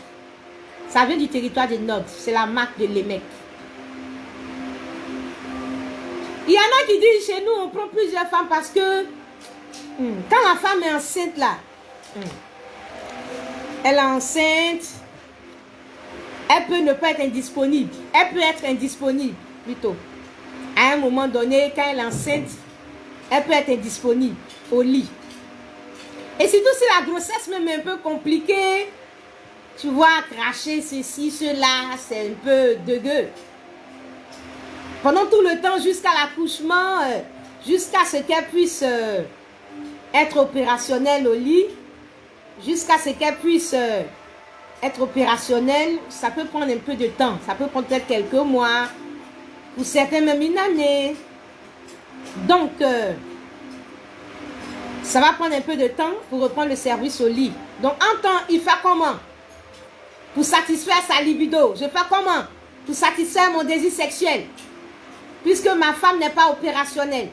Ça vient du territoire des Nodes, c'est la marque de Lémec. Il y en a qui disent chez nous, on prend plusieurs femmes parce que quand la femme est enceinte là, elle est enceinte, elle peut ne pas être indisponible. Elle peut être indisponible plutôt. À un moment donné, quand elle est enceinte, elle peut être indisponible au lit. Et surtout si la grossesse même est un peu compliquée, tu vois, cracher ceci, cela, c'est un peu dégueu. Pendant tout le temps, jusqu'à l'accouchement, jusqu'à ce qu'elle puisse être opérationnelle au lit, jusqu'à ce qu'elle puisse être opérationnelle, ça peut prendre un peu de temps. Ça peut prendre peut-être quelques mois, pour certains même une année. Donc, ça va prendre un peu de temps pour reprendre le service au lit. Donc, en temps, il fait comment? Pour satisfaire sa libido. Je fais comment? Pour satisfaire mon désir sexuel. Puisque ma femme n'est pas opérationnelle.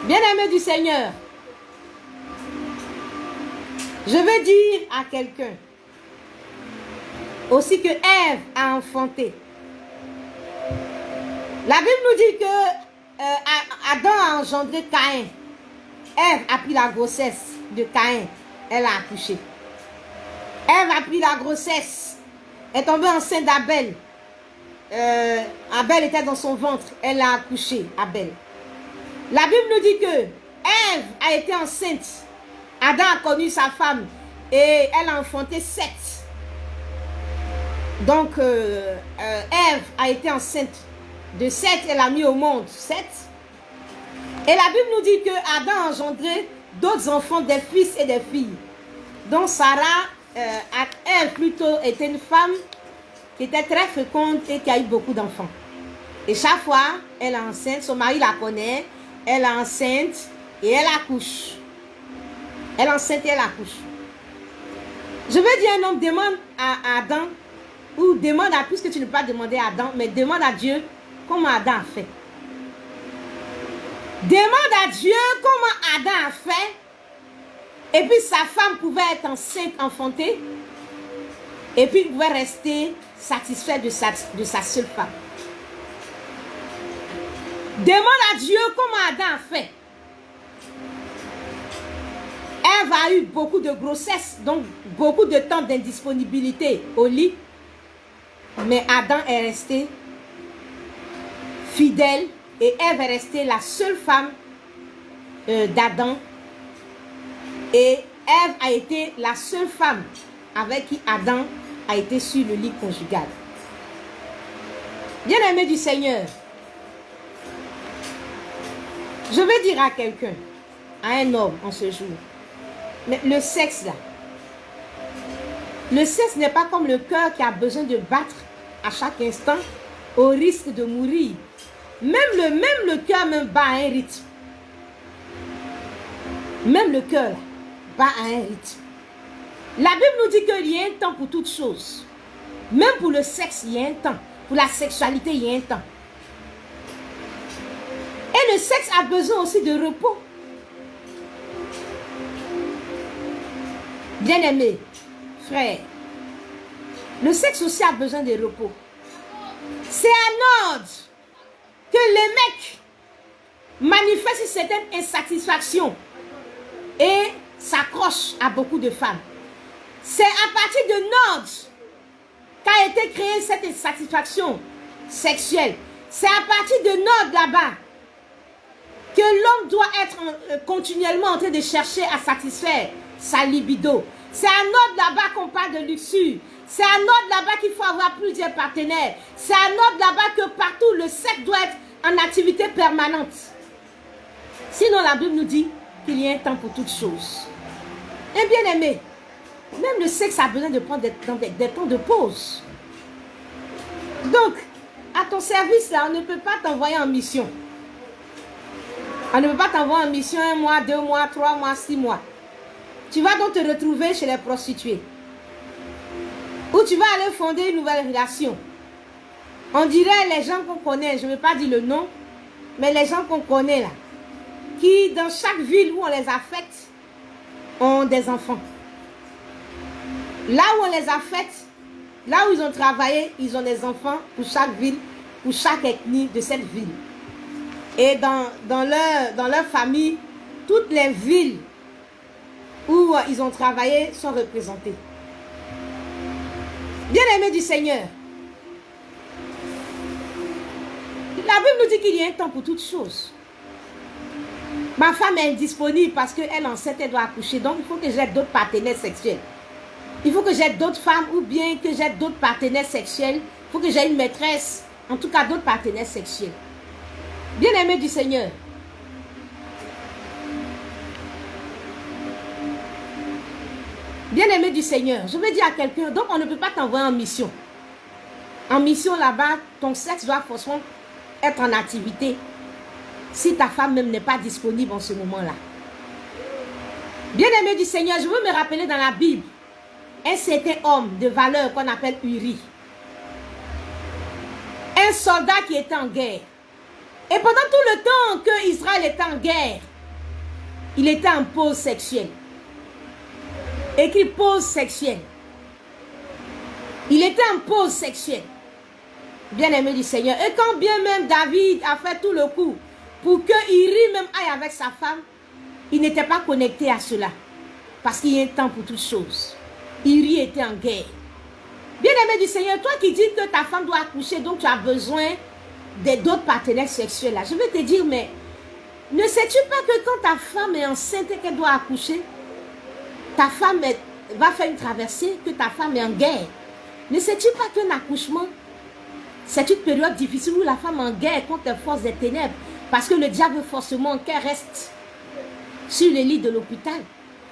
Bien-aimé du Seigneur, je veux dire à quelqu'un aussi que Ève a enfanté. La Bible nous dit que Adam a engendré Caïn. Ève a pris la grossesse de Caïn. Elle a accouché. Ève a pris la grossesse. Elle est tombée enceinte d'Abel. Abel était dans son ventre. Elle a accouché, Abel. La Bible nous dit que Ève a été enceinte. Adam a connu sa femme. Et elle a enfanté Seth. Donc, Ève a été enceinte. De Seth, elle a mis au monde Seth. Et la Bible nous dit que Adam a engendré d'autres enfants, des fils et des filles. Donc, Sarah, elle plutôt, était une femme qui était très féconde et qui a eu beaucoup d'enfants. Et chaque fois, elle est enceinte, son mari la connaît, elle est enceinte et elle accouche. Elle est enceinte et elle accouche. Je veux dire, un homme demande à Adam, ou demande à, puisque tu ne peux pas demander à Adam, mais demande à Dieu comment Adam a fait. Demande à Dieu comment Adam a fait. Et puis sa femme pouvait être enceinte, enfantée. Et puis il pouvait rester satisfait de sa seule femme. Demande à Dieu comment Adam a fait. Ève a eu beaucoup de grossesse, donc beaucoup de temps d'indisponibilité au lit. Mais Adam est resté fidèle et Ève est restée la seule femme d'Adam. Et Ève a été la seule femme avec qui Adam a été sur le lit conjugal. Bien-aimé du Seigneur, je veux dire à quelqu'un, à un homme en ce jour, mais le sexe là, le sexe n'est pas comme le cœur qui a besoin de battre à chaque instant au risque de mourir. Même le cœur même bat à un rythme. Même le cœur bat à un rythme. La Bible nous dit qu'il y a un temps pour toutes choses. Même pour le sexe, il y a un temps. Pour la sexualité, il y a un temps. Et le sexe a besoin aussi de repos. Bien-aimé, frère, le sexe aussi a besoin de repos. C'est un ordre que les mecs manifestent une certaine insatisfaction et s'accrochent à beaucoup de femmes. C'est à partir de Nod qu'a été créée cette insatisfaction sexuelle. C'est à partir de Nod là-bas que l'homme doit être continuellement en train de chercher à satisfaire sa libido. C'est à Nod là-bas qu'on parle de luxure. C'est à Nod là-bas qu'il faut avoir plusieurs partenaires. C'est à Nod là-bas que partout le sexe doit être en activité permanente. Sinon la Bible nous dit qu'il y a un temps pour toutes choses. Et bien aimé, même le sexe a besoin de prendre des temps de pause. Donc, à ton service là, on ne peut pas t'envoyer en mission. On ne peut pas t'envoyer en mission 1 mois, 2 mois, 3 mois, 6 mois. Tu vas donc te retrouver chez les prostituées. Ou tu vas aller fonder une nouvelle relation. On dirait les gens qu'on connaît, je ne vais pas dire le nom, mais les gens qu'on connaît là, qui dans chaque ville où on les affecte, ont des enfants. Là où on les affecte, là où ils ont travaillé, ils ont des enfants pour chaque ville, pour chaque ethnie de cette ville. Et dans leur famille, toutes les villes où ils ont travaillé sont représentées. Bien-aimés du Seigneur, la Bible nous dit qu'il y a un temps pour toutes choses. Ma femme est indisponible parce qu'elle est enceinte, elle doit accoucher. Donc il faut que j'aie d'autres partenaires sexuels. Il faut que j'aie d'autres femmes ou bien que j'aie d'autres partenaires sexuels. Il faut que j'aie une maîtresse. En tout cas, d'autres partenaires sexuels. Bien-aimés du Seigneur. Bien-aimé du Seigneur, je veux dire à quelqu'un, donc on ne peut pas t'envoyer en mission. En mission là-bas, ton sexe doit forcément être en activité si ta femme même n'est pas disponible en ce moment-là. Bien-aimé du Seigneur, je veux me rappeler dans la Bible, un certain homme de valeur qu'on appelle Uri. Un soldat qui était en guerre. Et pendant tout le temps que Israël était en guerre, il était en pause sexuelle. Écrit pause sexuelle. Il était en pause sexuelle. Bien-aimé du Seigneur. Et quand bien même David a fait tout le coup pour que Uri même aille avec sa femme, il n'était pas connecté à cela. Parce qu'il y a un temps pour toutes choses. Uri était en guerre. Bien-aimé du Seigneur, toi qui dis que ta femme doit accoucher, donc tu as besoin d'autres partenaires sexuels là. Je vais te dire, mais ne sais-tu pas que quand ta femme est enceinte et qu'elle doit accoucher, ta femme va faire une traversée, que ta femme est en guerre. Ne sais-tu pas qu'un accouchement, c'est une période difficile où la femme est en guerre contre les forces des ténèbres, parce que le diable veut forcément qu'elle reste sur le lit de l'hôpital.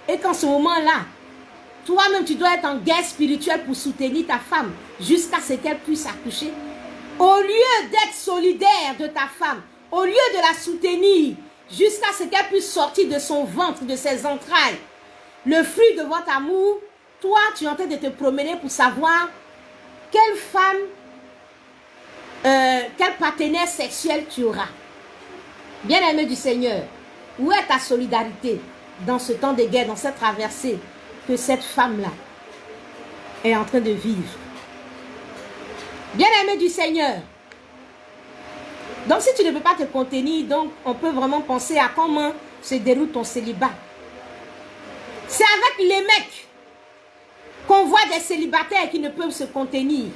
Et qu'en ce moment-là, toi-même tu dois être en guerre spirituelle pour soutenir ta femme jusqu'à ce qu'elle puisse accoucher. Au lieu d'être solidaire de ta femme, au lieu de la soutenir jusqu'à ce qu'elle puisse sortir de son ventre, de ses entrailles, le fruit de votre amour, toi, tu es en train de te promener pour savoir quelle femme, quel partenaire sexuel tu auras. Bien-aimé du Seigneur, où est ta solidarité dans ce temps de guerre, dans cette traversée que cette femme-là est en train de vivre? Bien-aimé du Seigneur, donc si tu ne peux pas te contenir, donc on peut vraiment penser à comment se déroule ton célibat. C'est avec les mecs qu'on voit des célibataires qui ne peuvent se contenir.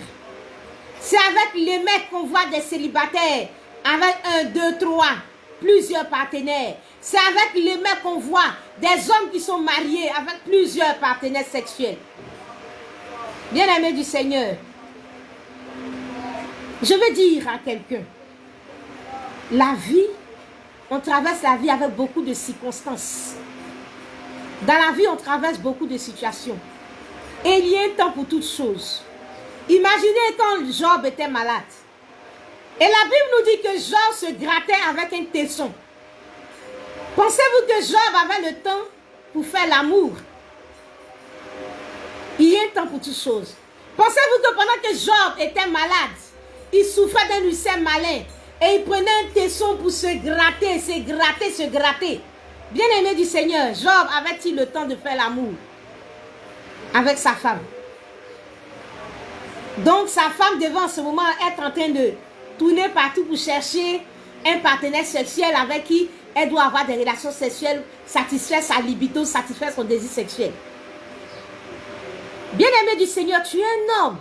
C'est avec les mecs qu'on voit des célibataires avec 1, 2, 3, plusieurs partenaires. C'est avec les mecs qu'on voit des hommes qui sont mariés avec plusieurs partenaires sexuels. Bien-aimé du Seigneur, je veux dire à quelqu'un, la vie, on traverse la vie avec beaucoup de circonstances. Dans la vie, on traverse beaucoup de situations. Et il y a un temps pour toutes choses. Imaginez quand Job était malade. Et la Bible nous dit que Job se grattait avec un tesson. Pensez-vous que Job avait le temps pour faire l'amour? Il y a un temps pour toutes choses. Pensez-vous que pendant que Job était malade, il souffrait d'un ulcère malin et il prenait un tesson pour se gratter, se gratter, se gratter? Bien-aimé du Seigneur, Job avait-il le temps de faire l'amour avec sa femme? Donc sa femme devait en ce moment être en train de tourner partout pour chercher un partenaire sexuel avec qui elle doit avoir des relations sexuelles, satisfaire sa libido, satisfaire son désir sexuel. Bien-aimé du Seigneur, tu es un homme.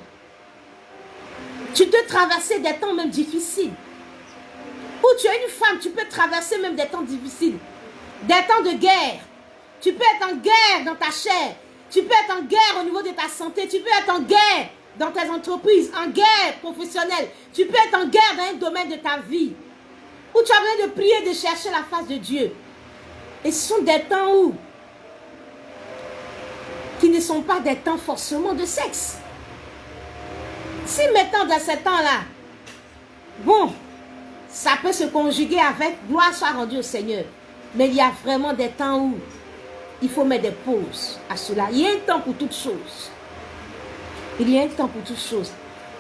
Tu peux traverser des temps même difficiles. Ou tu es une femme, tu peux traverser même des temps difficiles. Des temps de guerre. Tu peux être en guerre dans ta chair. Tu peux être en guerre au niveau de ta santé. Tu peux être en guerre dans tes entreprises, en guerre professionnelle. Tu peux être en guerre dans un domaine de ta vie. Où tu as besoin de prier, de chercher la face de Dieu. Et ce sont des temps où qui ne sont pas des temps forcément de sexe. Si maintenant dans ces temps-là, bon, ça peut se conjuguer avec gloire soit rendue au Seigneur. Mais il y a vraiment des temps où il faut mettre des pauses à cela. Il y a un temps pour toutes choses. Il y a un temps pour toutes choses.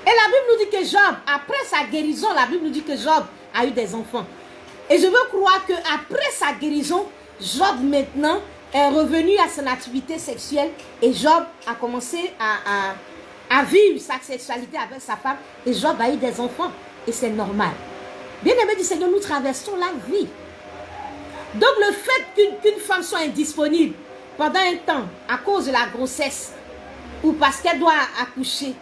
Et la Bible nous dit que Job, après sa guérison, la Bible nous dit que Job a eu des enfants. Et je veux croire qu'après sa guérison, Job maintenant est revenu à son activité sexuelle. Et Job a commencé à vivre sa sexualité avec sa femme. Et Job a eu des enfants. Et c'est normal. Bien-aimés du Seigneur, nous traversons la vie. Donc le fait qu'une femme soit indisponible pendant un temps à cause de la grossesse ou parce qu'elle doit accoucher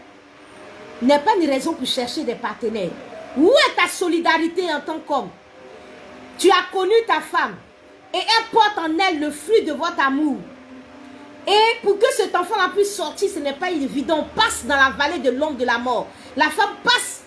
n'est pas une raison pour chercher des partenaires. Où est ta solidarité en tant qu'homme? Tu as connu ta femme et elle porte en elle le fruit de votre amour. Et pour que cet enfant-là puisse sortir, ce n'est pas évident. On passe dans la vallée de l'ombre de la mort. La femme passe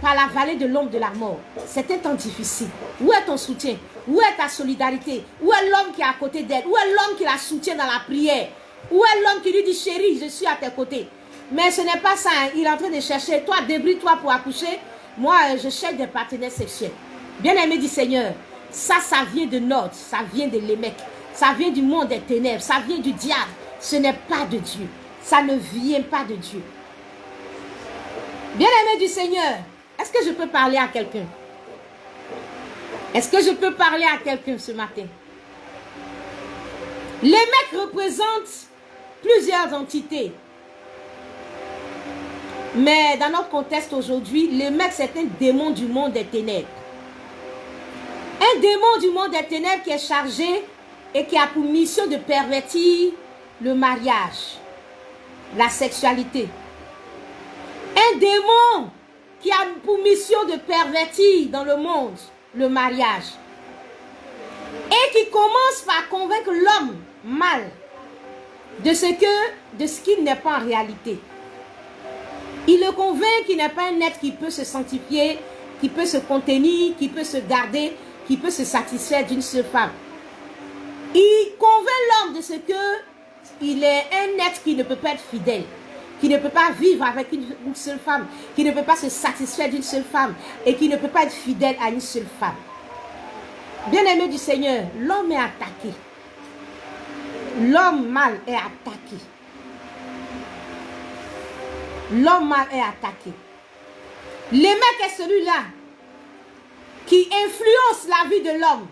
par la vallée de l'ombre de la mort. C'est un temps difficile. Où est ton soutien? Où est ta solidarité? Où est l'homme qui est à côté d'elle? Où est l'homme qui la soutient dans la prière? Où est l'homme qui lui dit, chérie, je suis à tes côtés? Mais ce n'est pas ça. Hein. Il est en train de chercher. Toi, débrouille-toi pour accoucher. Moi, je cherche des partenaires sexuels. Bien-aimé du Seigneur, ça vient de Nord. Ça vient de l'Émec. Ça vient du monde des ténèbres. Ça vient du diable. Ce n'est pas de Dieu. Ça ne vient pas de Dieu. Bien-aimé du Seigneur, est-ce que je peux parler à quelqu'un? Est-ce que je peux parler à quelqu'un ce matin? Les mecs représentent plusieurs entités. Mais dans notre contexte aujourd'hui, les mecs, c'est un démon du monde des ténèbres. Un démon du monde des ténèbres qui est chargé et qui a pour mission de pervertir le mariage, la sexualité. Un démon qui a pour mission de pervertir dans le monde le mariage. Et qui commence par convaincre l'homme mal de ce qu'il n'est pas en réalité. Il le convainc qu'il n'est pas un être qui peut se sanctifier, qui peut se contenir, qui peut se garder, qui peut se satisfaire d'une seule femme. Il convainc l'homme de ce qu'il est un être qui ne peut pas être fidèle, qui ne peut pas vivre avec une seule femme, qui ne peut pas se satisfaire d'une seule femme et qui ne peut pas être fidèle à une seule femme. Bien-aimé du Seigneur, l'homme est attaqué. L'homme mal est attaqué. L'homme mal est attaqué. L'émec est celui-là qui influence la vie de l'homme.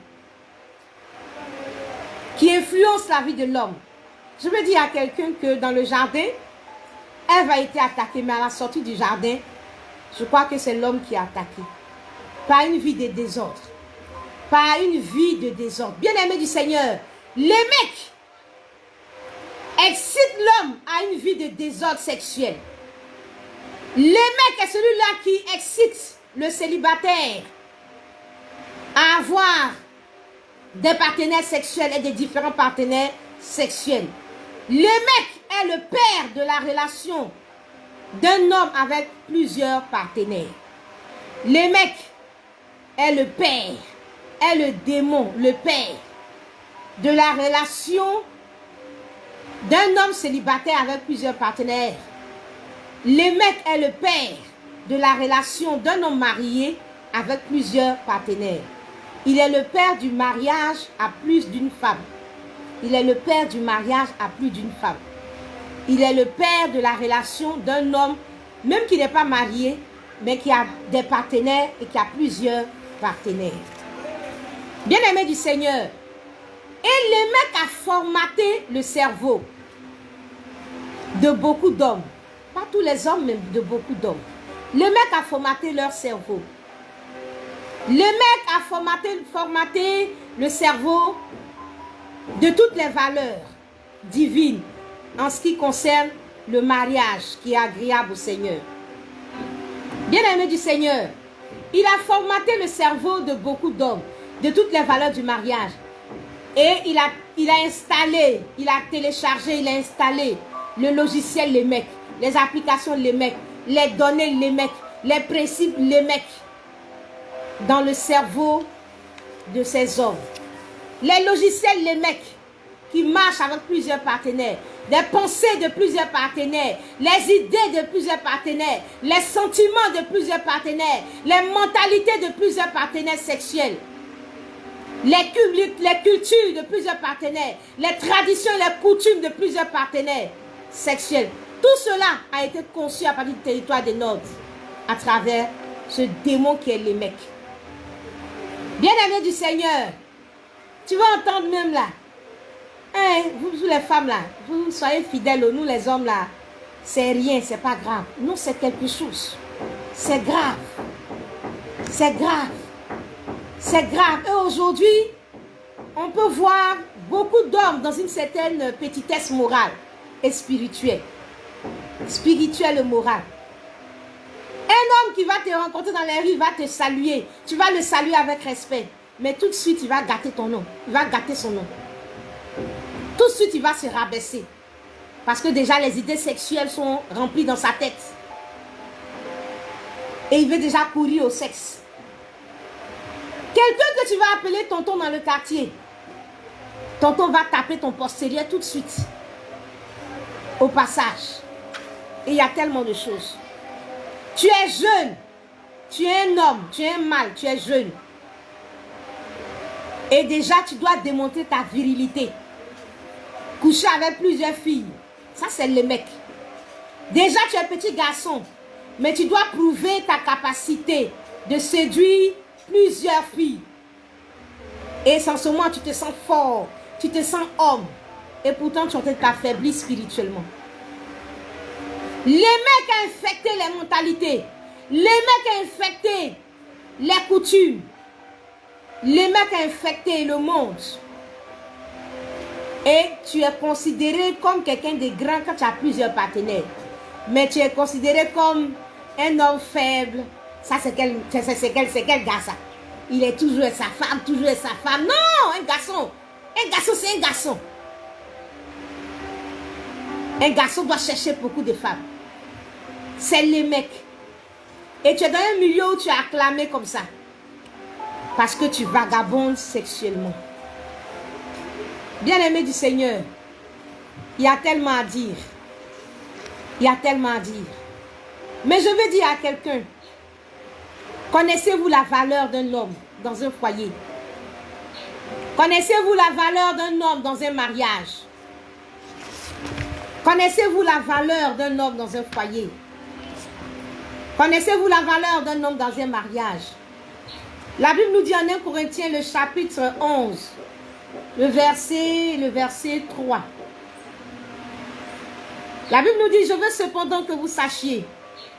Qui influence la vie de l'homme. Je veux dire à quelqu'un que dans le jardin, Ève a été attaquée, mais à la sortie du jardin, je crois que c'est l'homme qui a attaqué. Par une vie de désordre. Par une vie de désordre. Bien-aimé du Seigneur, l'émec excite l'homme à une vie de désordre sexuel. L'émec est celui-là qui excite le célibataire à avoir des partenaires sexuels et des différents partenaires sexuels. L'émec est le père de la relation d'un homme avec plusieurs partenaires. L'émec est le père, est le démon, le père de la relation d'un homme célibataire avec plusieurs partenaires. L'émec est le père de la relation d'un homme marié avec plusieurs partenaires. Il est le père du mariage à plus d'une femme. Il est le père du mariage à plus d'une femme. Il est le père de la relation d'un homme, même qui n'est pas marié, mais qui a des partenaires et qui a plusieurs partenaires. Bien-aimé du Seigneur, et l'émec a formaté le cerveau de beaucoup d'hommes. Pas tous les hommes, mais de beaucoup d'hommes. L'émec a formaté leur cerveau. L'émec a formaté le cerveau de toutes les valeurs. divine en ce qui concerne le mariage qui est agréable au Seigneur. Bien-aimé du Seigneur, il a formaté le cerveau de beaucoup d'hommes, de toutes les valeurs du mariage. Et il a installé, il a téléchargé, il a installé le logiciel les mecs, les applications les mecs, les données les mecs, les principes les mecs dans le cerveau de ces hommes. Les logiciels les mecs qui marchent avec plusieurs partenaires, des pensées de plusieurs partenaires, les idées de plusieurs partenaires, les sentiments de plusieurs partenaires, les mentalités de plusieurs partenaires sexuels, les cultures de plusieurs partenaires, les traditions et les coutumes de plusieurs partenaires sexuels. Tout cela a été conçu à partir du territoire des Nords à travers ce démon qui est les mecs. Bien-aimés du Seigneur, tu vas entendre même là, hein, vous les femmes là, vous soyez fidèles, nous les hommes là, c'est rien, c'est pas grave. Nous c'est quelque chose, c'est grave, c'est grave, c'est grave. Et aujourd'hui, on peut voir beaucoup d'hommes dans une certaine petitesse morale et spirituelle. Spirituelle et morale. Un homme qui va te rencontrer dans les rues, va te saluer. Tu vas le saluer avec respect. Mais tout de suite, il va gâter ton nom. Il va gâter son nom. Tout de suite, il va se rabaisser. Parce que déjà, les idées sexuelles sont remplies dans sa tête. Et il veut déjà courir au sexe. Quelqu'un que tu vas appeler tonton dans le quartier. Tonton va taper ton postérieur tout de suite. Au passage. Et il y a tellement de choses. Tu es jeune. Tu es un homme. Tu es un mâle. Tu es jeune. Et déjà, tu dois démontrer ta virilité. Coucher avec plusieurs filles. Ça, c'est le mec. Déjà, tu es petit garçon. Mais tu dois prouver ta capacité de séduire plusieurs filles. Et sans ce moment, tu te sens fort. Tu te sens homme. Et pourtant, tu es en train de t'affaiblir spirituellement. Les mecs ont infecté les mentalités. Les mecs ont infecté les coutumes. Les mecs ont infecté le monde. Et tu es considéré comme quelqu'un de grand quand tu as plusieurs partenaires. Mais tu es considéré comme un homme faible. Ça, c'est quel gars ça? Il est toujours avec sa femme, toujours avec sa femme. Non, un garçon. Un garçon, c'est un garçon. Un garçon doit chercher beaucoup de femmes. C'est les mecs. Et tu es dans un milieu où tu es acclamé comme ça. Parce que tu vagabondes sexuellement. Bien-aimé du Seigneur, il y a tellement à dire. Il y a tellement à dire. Mais je veux dire à quelqu'un, connaissez-vous la valeur d'un homme dans un foyer? Connaissez-vous la valeur d'un homme dans un mariage? Connaissez-vous la valeur d'un homme dans un foyer? Connaissez-vous la valeur d'un homme dans un mariage? La Bible nous dit en 1 Corinthiens, le chapitre 11, le verset 3. La Bible nous dit, je veux cependant que vous sachiez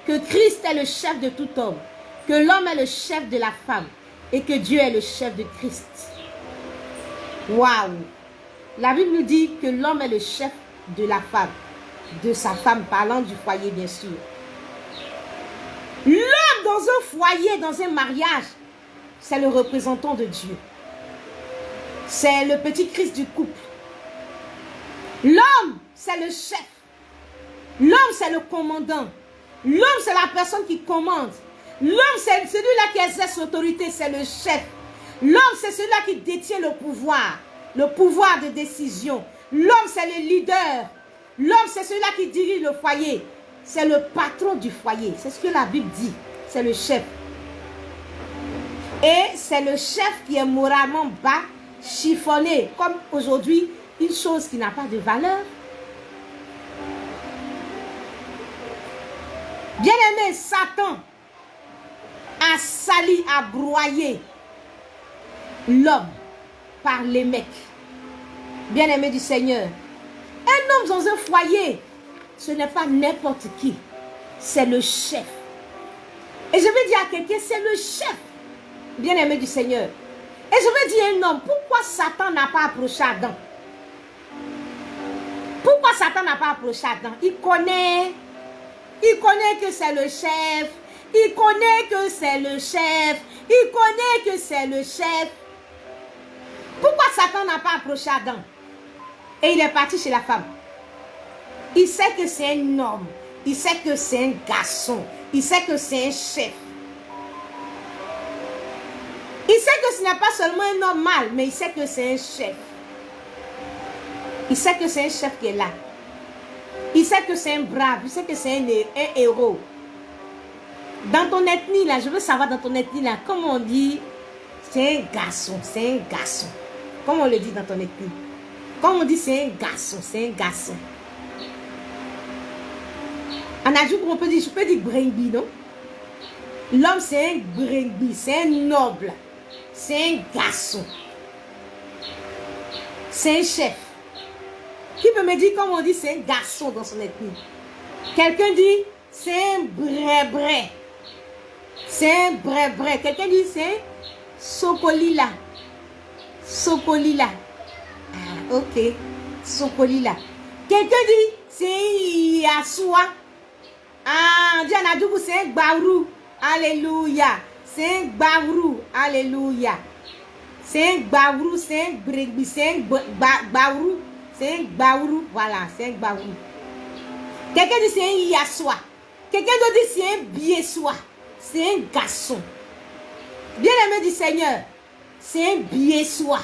que Christ est le chef de tout homme, que l'homme est le chef de la femme et que Dieu est le chef de Christ. Waouh! La Bible nous dit que l'homme est le chef de la femme, de sa femme, parlant du foyer bien sûr. L'homme dans un foyer, dans un mariage, c'est le représentant de Dieu. C'est le petit Christ du couple. L'homme, c'est le chef. L'homme, c'est le commandant. L'homme, c'est la personne qui commande. L'homme, c'est celui-là qui exerce l'autorité, c'est le chef. L'homme, c'est celui-là qui détient le pouvoir de décision. L'homme, c'est le leader. L'homme, c'est celui-là qui dirige le foyer. C'est le patron du foyer. C'est ce que la Bible dit. C'est le chef. Et c'est le chef qui est moralement bas, chiffonné, comme aujourd'hui, une chose qui n'a pas de valeur. Bien-aimé, Satan a sali, a broyé l'homme par les mecs. Bien-aimé du Seigneur, un homme dans un foyer, ce n'est pas n'importe qui, c'est le chef. Et je veux dire à quelqu'un, c'est le chef, bien-aimé du Seigneur. Et je veux dire à un homme, pourquoi Satan n'a pas approché Adam? Pourquoi Satan n'a pas approché Adam? Il connaît que c'est le chef. Il connaît que c'est le chef. Il connaît que c'est le chef. Pourquoi Satan n'a pas approché Adam? Et il est parti chez la femme. Il sait que c'est un homme. Il sait que c'est un garçon. Il sait que c'est un chef. Il sait que ce n'est pas seulement un homme mâle, mais il sait que c'est un chef. Il sait que c'est un chef qui est là. Il sait que c'est un brave. Il sait que c'est un héros. Dans ton ethnie là, je veux savoir dans ton ethnie là, comment on dit, c'est un garçon, c'est un garçon. Comment on le dit dans ton ethnie? Comment on dit c'est un garçon, c'est un garçon. En Adjouk, on peut dire, je peux dire bringbi, non? L'homme c'est un bringbi, c'est un noble, c'est un garçon. C'est un chef. Qui peut me dire comment on dit c'est un garçon dans son ethnie? Quelqu'un dit c'est un bré-bré. C'est un bré-bré. Quelqu'un dit c'est sokolila. Sokolila. Ah, ok. Sokolila. Quelqu'un dit c'est Yasua. Ah, dit en Adjouk, c'est un Gbaourou. Alléluia. C'est un Gbaourou. Alléluia. C'est un Gbaourou, c'est un Bregbi, c'est un Gbaourou. C'est un Gbaourou. Voilà, c'est un Gbaourou. Quelqu'un dit c'est un Yasua. Quelqu'un d'autre dit c'est un Biessois. C'est un garçon. Bien-aimé du Seigneur, c'est un Biessois.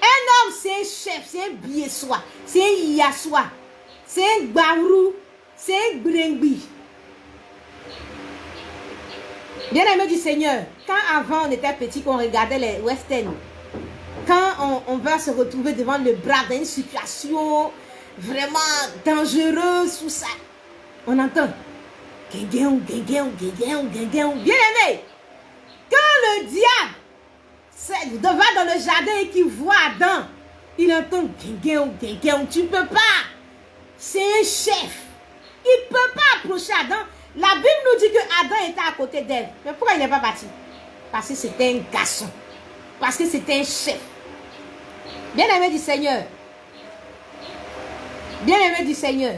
Un homme, c'est un chef, c'est un Biessois. C'est un Yassois. C'est un Gbaourou. C'est un Brengbi. Bien-aimé du Seigneur, quand avant on était petit, qu'on regardait les westerns, quand on va se retrouver devant le brave dans une situation vraiment dangereuse, tout ça, on entend bien-aimé, quand le diable va dans le jardin et qu'il voit Adam, il entend tu ne peux pas, c'est un chef, il ne peut pas approcher Adam. La Bible nous dit que Adam était à côté d'elle. Mais pourquoi il n'est pas parti? Parce que c'était un garçon. Parce que c'était un chef. Bien-aimé du Seigneur. Bien-aimé du Seigneur.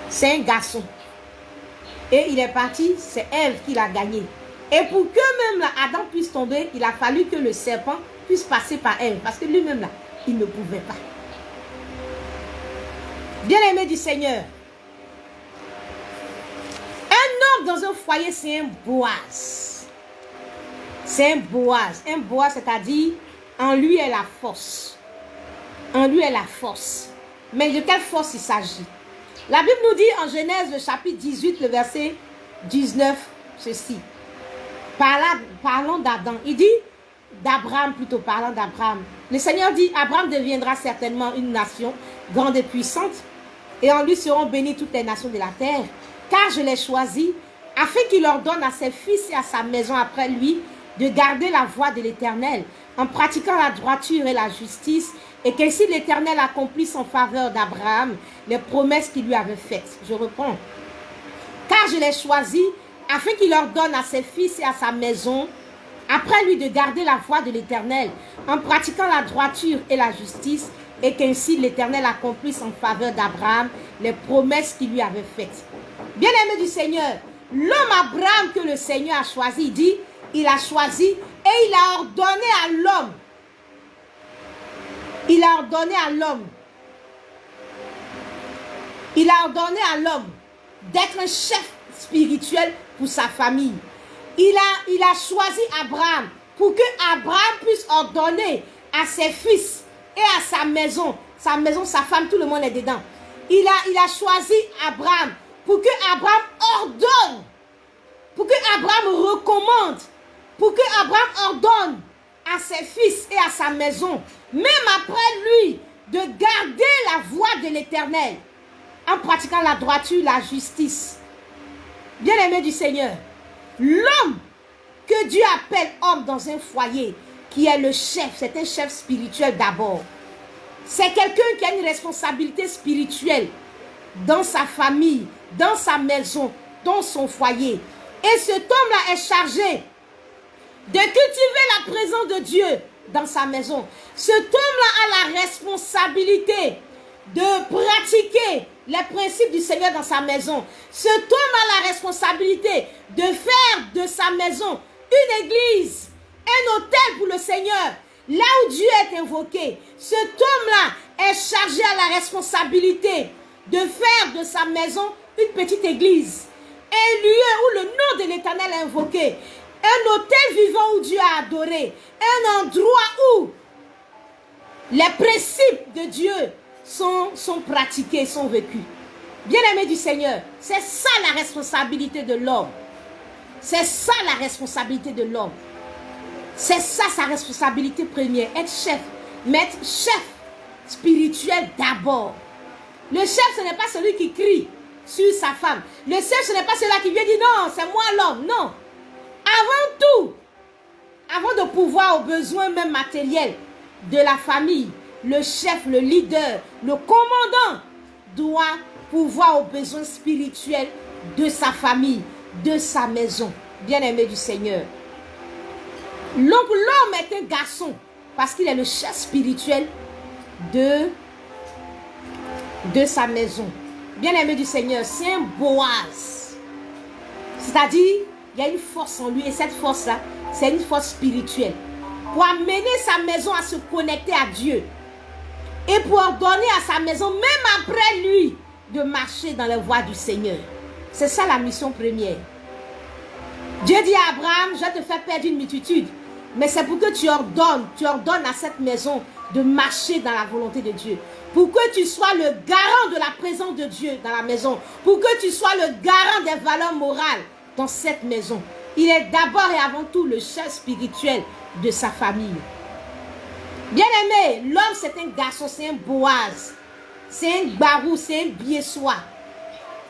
C'est un garçon. Et il est parti, c'est Ève qui l'a gagné. Et pour que même là, Adam puisse tomber, il a fallu que le serpent puisse passer par Ève. Parce que lui-même là, il ne pouvait pas. Bien-aimé du Seigneur. Un homme dans un foyer, c'est un Boaz. C'est un Boaz. Un Boaz, c'est-à-dire, en lui est la force. En lui est la force. Mais de quelle force il s'agit? La Bible nous dit en Genèse, le chapitre 18, le verset 19, ceci. Parlant d'Adam. Il dit, d'Abraham plutôt, parlant d'Abraham. Le Seigneur dit, Abraham deviendra certainement une nation grande et puissante, et en lui seront bénies toutes les nations de la terre. Car je l'ai choisi, afin qu'il ordonne à ses fils et à sa maison après lui de garder la voie de l'Éternel, en pratiquant la droiture et la justice, et qu'ainsi l'Éternel accomplisse en faveur d'Abraham les promesses qu'il lui avait faites. Je reprends. Car je l'ai choisi, afin qu'il ordonne à ses fils et à sa maison, après lui de garder la voie de l'Éternel, en pratiquant la droiture et la justice, et qu'ainsi l'Éternel accomplisse en faveur d'Abraham les promesses qu'il lui avait faites. Bien-aimé du Seigneur, l'homme Abraham que le Seigneur a choisi, il dit, il a choisi et il a ordonné à l'homme. Il a ordonné à l'homme. Il a ordonné à l'homme d'être un chef spirituel pour sa famille. Il a choisi Abraham pour que Abraham puisse ordonner à ses fils et à sa maison, sa femme, tout le monde est dedans. Il a choisi Abraham pour que Abraham ordonne, pour que Abraham recommande, pour que Abraham ordonne à ses fils et à sa maison, même après lui, de garder la voie de l'Éternel, en pratiquant la droiture, la justice. Bien-aimé du Seigneur, l'homme que Dieu appelle homme dans un foyer, qui est le chef, c'est un chef spirituel d'abord. C'est quelqu'un qui a une responsabilité spirituelle dans sa famille, dans sa maison, dans son foyer. Et cet homme-là est chargé de cultiver la présence de Dieu dans sa maison. Cet homme-là a la responsabilité de pratiquer les principes du Seigneur dans sa maison. Cet homme a la responsabilité de faire de sa maison une église, un autel pour le Seigneur. Là où Dieu est invoqué, cet homme-là est chargé à la responsabilité de faire de sa maison une petite église. Un lieu où le nom de l'Éternel est invoqué. Un autel vivant où Dieu a adoré. Un endroit où les principes de Dieu sont pratiqués, sont vécus. Bien-aimés du Seigneur, c'est ça la responsabilité de l'homme. C'est ça la responsabilité de l'homme. C'est ça sa responsabilité première, être chef. Mais être chef spirituel d'abord. Le chef, ce n'est pas celui qui crie sur sa femme. Le chef, ce n'est pas celui qui vient dire non, c'est moi l'homme. Non. Avant tout, avant de pouvoir aux besoins même matériels de la famille, le chef, le leader, le commandant doit pouvoir aux besoins spirituels de sa famille, de sa maison. Bien-aimé du Seigneur. Donc l'homme est un garçon parce qu'il est le chef spirituel de sa maison. Bien-aimé du Seigneur, c'est un Boaz. C'est-à-dire, il y a une force en lui et cette force-là, c'est une force spirituelle. Pour amener sa maison à se connecter à Dieu et pour ordonner à sa maison, même après lui, de marcher dans les voies du Seigneur. C'est ça la mission première. Dieu dit à Abraham, je te fais perdre une multitude. Mais c'est pour que tu ordonnes à cette maison de marcher dans la volonté de Dieu. Pour que tu sois le garant de la présence de Dieu dans la maison. Pour que tu sois le garant des valeurs morales dans cette maison. Il est d'abord et avant tout le chef spirituel de sa famille. Bien-aimé, l'homme c'est un garçon, c'est un Boaz. C'est un barou, c'est un biessois.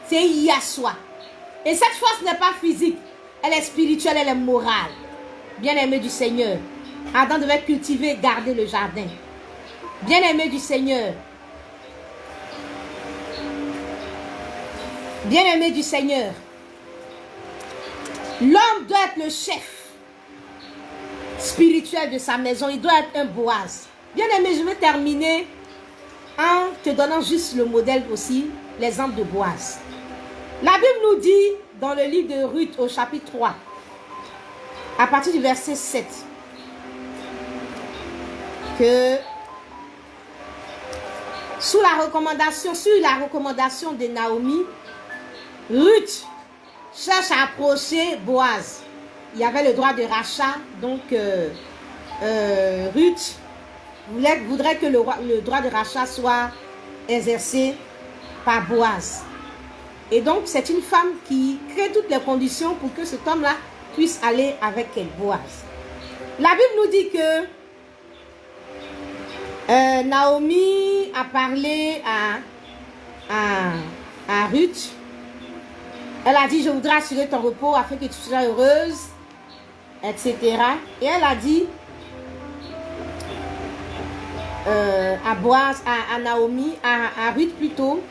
C'est un yassois. Et cette force n'est pas physique. Elle est spirituelle, elle est morale. Bien-aimé du Seigneur, Adam devait cultiver et garder le jardin. Bien-aimé du Seigneur. Bien-aimé du Seigneur. L'homme doit être le chef spirituel de sa maison. Il doit être un Boaz. Bien-aimé, je vais terminer en te donnant juste le modèle aussi, l'exemple de Boaz. La Bible nous dit dans le livre de Ruth au chapitre 3, à partir du verset 7, que sur la recommandation de Naomi, Ruth cherche à approcher Boaz. Il y avait le droit de rachat, donc Ruth voudrait que le droit de rachat soit exercé par Boaz. Et donc c'est une femme qui crée toutes les conditions pour que cet homme-là puisse aller avec elle, Boaz. La Bible nous dit que Naomi a parlé à Ruth. Elle a dit, je voudrais assurer ton repos afin que tu sois heureuse, etc. Et elle a dit à Boaz, à Naomi, à Ruth plutôt,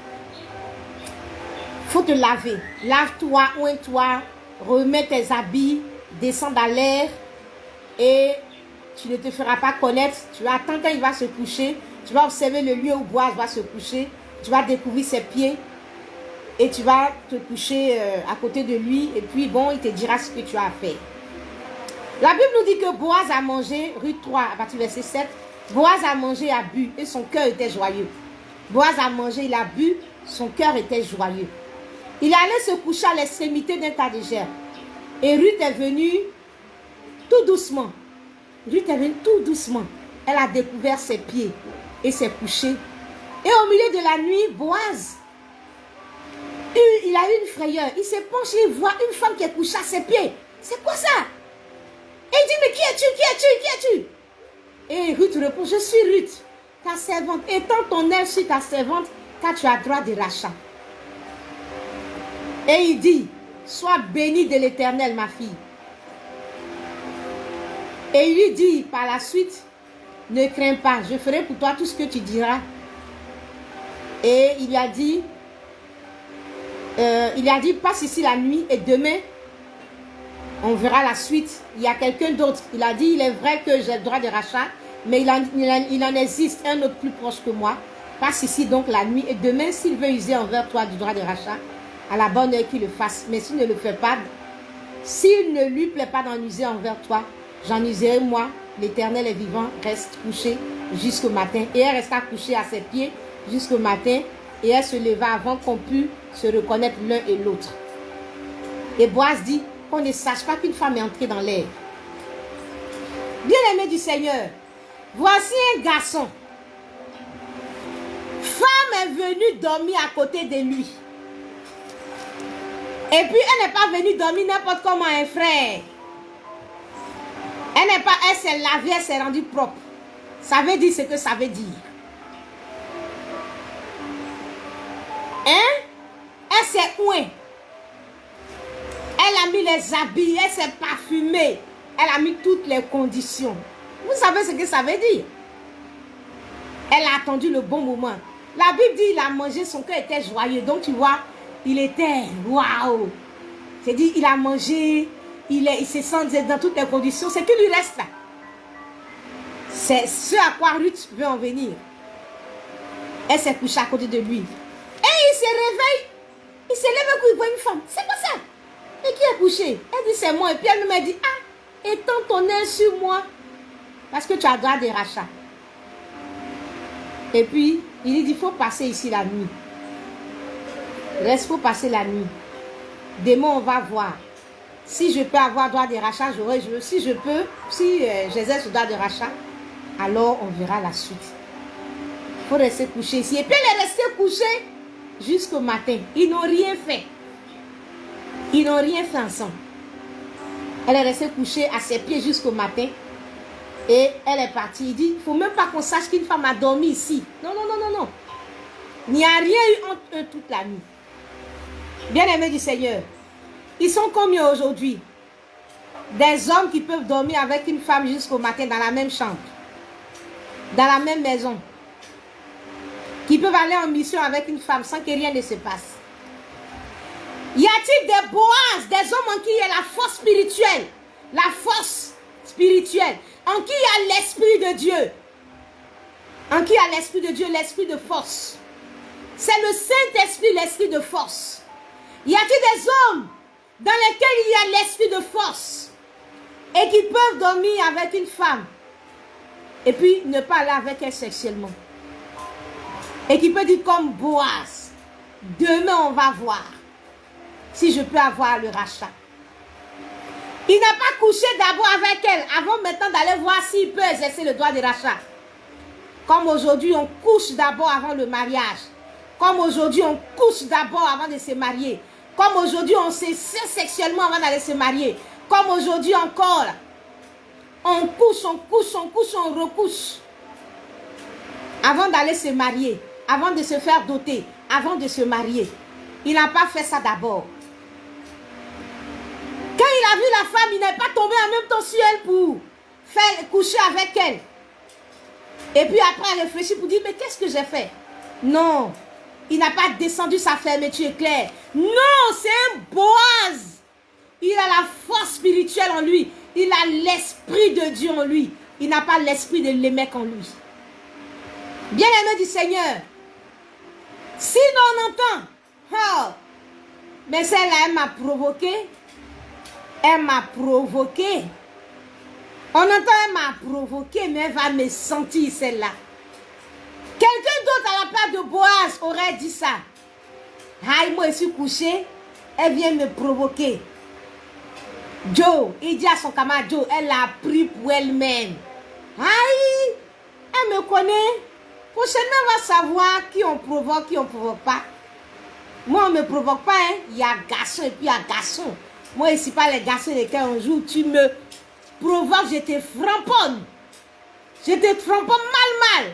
faut te laver. Lave-toi, oins-toi, remets tes habits, descends dans l'air et tu ne te feras pas connaître. Tu vas attendre quand il va se coucher. Tu vas observer le lieu où Boaz va se coucher. Tu vas découvrir ses pieds et tu vas te coucher à côté de lui. Et puis bon, il te dira ce que tu as à faire. La Bible nous dit que Boaz a mangé, Ruth 3, à partir du verset 7, Boaz a mangé et a bu et son cœur était joyeux. Boaz a mangé, il a bu, son cœur était joyeux. Il allait se coucher à l'extrémité d'un tas de gerbes. Et Ruth est venue tout doucement. Ruth est venue tout doucement. Elle a découvert ses pieds et s'est couchée. Et au milieu de la nuit, Boaz, il a eu une frayeur. Il s'est penché, il voit une femme qui est couchée à ses pieds. C'est quoi ça? Et il dit, mais qui es-tu? Qui es-tu? Qui es-tu? Et Ruth répond, je suis Ruth, ta servante. Étends ton aile sur ta servante, car tu as droit de rachat. Et il dit, sois bénie de l'Éternel, ma fille. Et il lui dit par la suite, ne crains pas, je ferai pour toi tout ce que tu diras. Et il lui a dit, passe ici la nuit et demain, on verra la suite. Il y a quelqu'un d'autre. Il a dit, il est vrai que j'ai le droit de rachat, mais il en existe un autre plus proche que moi. passe ici donc la nuit, et demain, s'il veut user envers toi du droit de rachat, à la bonne heure qu'il le fasse. Mais s'il ne le fait pas, s'il ne lui plaît pas d'en user envers toi, j'en userai moi. L'Éternel est vivant, reste couché jusqu'au matin. Et elle resta couchée à ses pieds jusqu'au matin. Et elle se leva avant qu'on pût se reconnaître l'un et l'autre. Et Boaz dit qu'on ne sache pas qu'une femme est entrée dans l'air. Bien-aimé du Seigneur, voici un garçon. Femme est venue dormir à côté de lui. Et puis elle n'est pas venue dormir n'importe comment, un frère. Elle s'est lavée, elle s'est rendue propre. Ça veut dire ce que ça veut dire. Hein? Elle s'est ouée. Elle a mis les habits, elle s'est parfumée. Elle a mis toutes les conditions. Vous savez ce que ça veut dire? Elle a attendu le bon moment. La Bible dit qu'il a mangé, son cœur était joyeux. Donc tu vois, il était waouh. C'est-à-dire, il a mangé, il se sent dans toutes les conditions. C'est qu'il lui reste là. C'est ce à quoi Ruth veut en venir. Elle s'est couchée à côté de lui. Et il se réveille. Il se lève et il voit une femme. C'est pas ça. Et qui est couché? Elle dit c'est moi. Et puis elle me dit, ah, étends ton aile sur moi. Parce que tu as droit de rachat. Et puis, il dit, il faut passer ici la nuit. Reste, il faut passer la nuit. Demain, on va voir. Si je peux avoir droit de rachat, j'aurai. Si je peux, si j'exerce le droit de rachat, alors on verra la suite. Il faut rester couché ici. Et puis, elle est restée couchée jusqu'au matin. Ils n'ont rien fait. Ils n'ont rien fait ensemble. Elle est restée couchée à ses pieds jusqu'au matin. Et elle est partie. Il dit, il ne faut même pas qu'on sache qu'une femme a dormi ici. Non, non, non, non, non. Il n'y a rien eu entre eux toute la nuit. Bien-aimés du Seigneur, ils sont combien aujourd'hui? Des hommes qui peuvent dormir avec une femme jusqu'au matin dans la même chambre, dans la même maison, qui peuvent aller en mission avec une femme sans que rien ne se passe. Y a-t-il des Boaz, des hommes en qui il y a la force spirituelle, en qui il y a l'Esprit de Dieu, en qui il y a l'Esprit de Dieu, l'Esprit de force? C'est le Saint-Esprit, l'Esprit de force. Y a-t-il des hommes dans lesquels il y a l'Esprit de force et qui peuvent dormir avec une femme et puis ne pas aller avec elle sexuellement? Et qui peut dire comme Boaz, demain on va voir si je peux avoir le rachat. Il n'a pas couché d'abord avec elle avant maintenant d'aller voir s'il peut exercer le droit de rachat. Comme aujourd'hui on couche d'abord avant le mariage. Comme aujourd'hui on couche d'abord avant de se marier. Comme aujourd'hui on se sert sexuellement avant d'aller se marier. Comme aujourd'hui encore, on couche, on recouche. Avant d'aller se marier, avant de se faire doter, avant de se marier. Il n'a pas fait ça d'abord. Quand il a vu la femme, il n'est pas tombé en même temps sur elle pour faire coucher avec elle. Et puis après, il réfléchit pour dire, mais qu'est-ce que j'ai fait? Non, il n'a pas descendu sa fermeture éclair. Non, c'est un Boaz. Il a la force spirituelle en lui. Il a l'Esprit de Dieu en lui. Il n'a pas l'esprit de l'émec en lui. Bien-aimé du Seigneur, si on entend, oh, mais celle-là, elle m'a provoqué. Elle m'a provoqué. On entend, elle m'a provoqué, mais elle va me sentir celle-là. Quelqu'un d'autre à la place de Boaz aurait dit ça. Aïe, moi je suis couché, elle vient me provoquer. Joe, il dit à son camarade Joe, elle l'a pris pour elle-même. Aïe, elle me connaît. Prochainement, on va savoir qui on provoque, qui on ne provoque pas. Moi, on ne me provoque pas. Hein. Il y a garçon et puis il y a garçon. Moi, ici, pas les garçons lesquels un jour, tu me provoques, je te framponne. Je te framponne mal.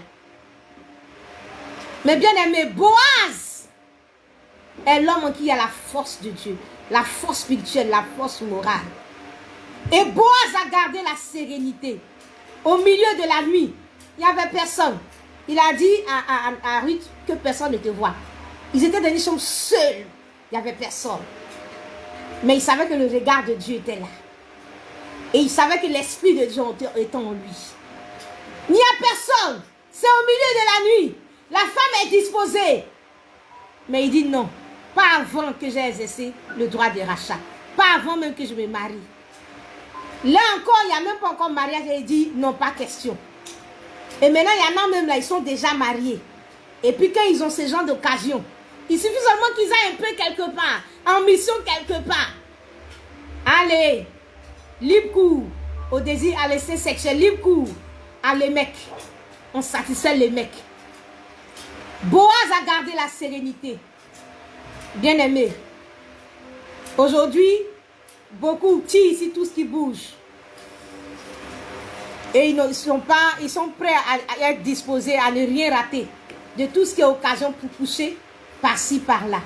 Mais bien aimé, Boaz est l'homme en qui il y a la force de Dieu, la force spirituelle, la force morale. Et Boaz a gardé la sérénité. Au milieu de la nuit, il n'y avait personne. Il a dit à Ruth que personne ne te voit. Ils étaient dans une chambre seuls. Il n'y avait personne. Mais il savait que le regard de Dieu était là. Et il savait que l'Esprit de Dieu était en lui. Il n'y a personne. C'est au milieu de la nuit. La femme est disposé. Mais il dit non, pas avant que j'ai exercé le droit de rachat. Pas avant même que je me marie. Là encore, il n'y a même pas encore mariage. Et il dit non, pas question. Et maintenant, il y en a même là, ils sont déjà mariés. Et puis quand ils ont ce genre d'occasion, il suffit seulement qu'ils aillent un peu quelque part, en mission quelque part. Allez, libre cours au désir, à l'essai sexuel, libre cours à les mecs. On satisfait les mecs. Boaz a gardé la sérénité. Bien aimé. Aujourd'hui, beaucoup tirent ici tout ce qui bouge. Et ils sont prêts à être disposés à ne rien rater de tout ce qui est occasion pour coucher par-ci, par-là.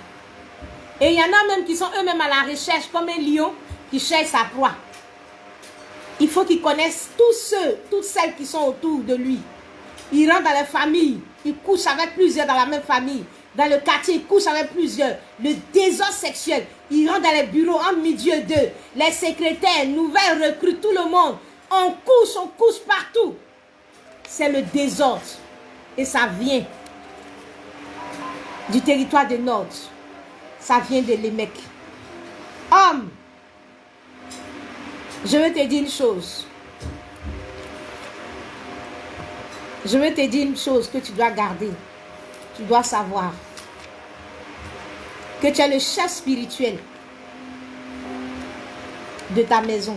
Et il y en a même qui sont eux-mêmes à la recherche, comme un lion qui cherche sa proie. Il faut qu'ils connaissent tous ceux, toutes celles qui sont autour de lui. Il rentre dans la famille, il couche avec plusieurs dans la même famille. Dans le quartier, il couche avec plusieurs. Le désordre sexuel, il rentre dans les bureaux en milieu d'eux. Les secrétaires, nouvelles recrues, tout le monde. On couche partout. C'est le désordre. Et ça vient du territoire de Nord. Ça vient de Lémec. Homme, je veux te dire une chose. Je veux te dire une chose que tu dois garder. Tu dois savoir que tu es le chef spirituel de ta maison,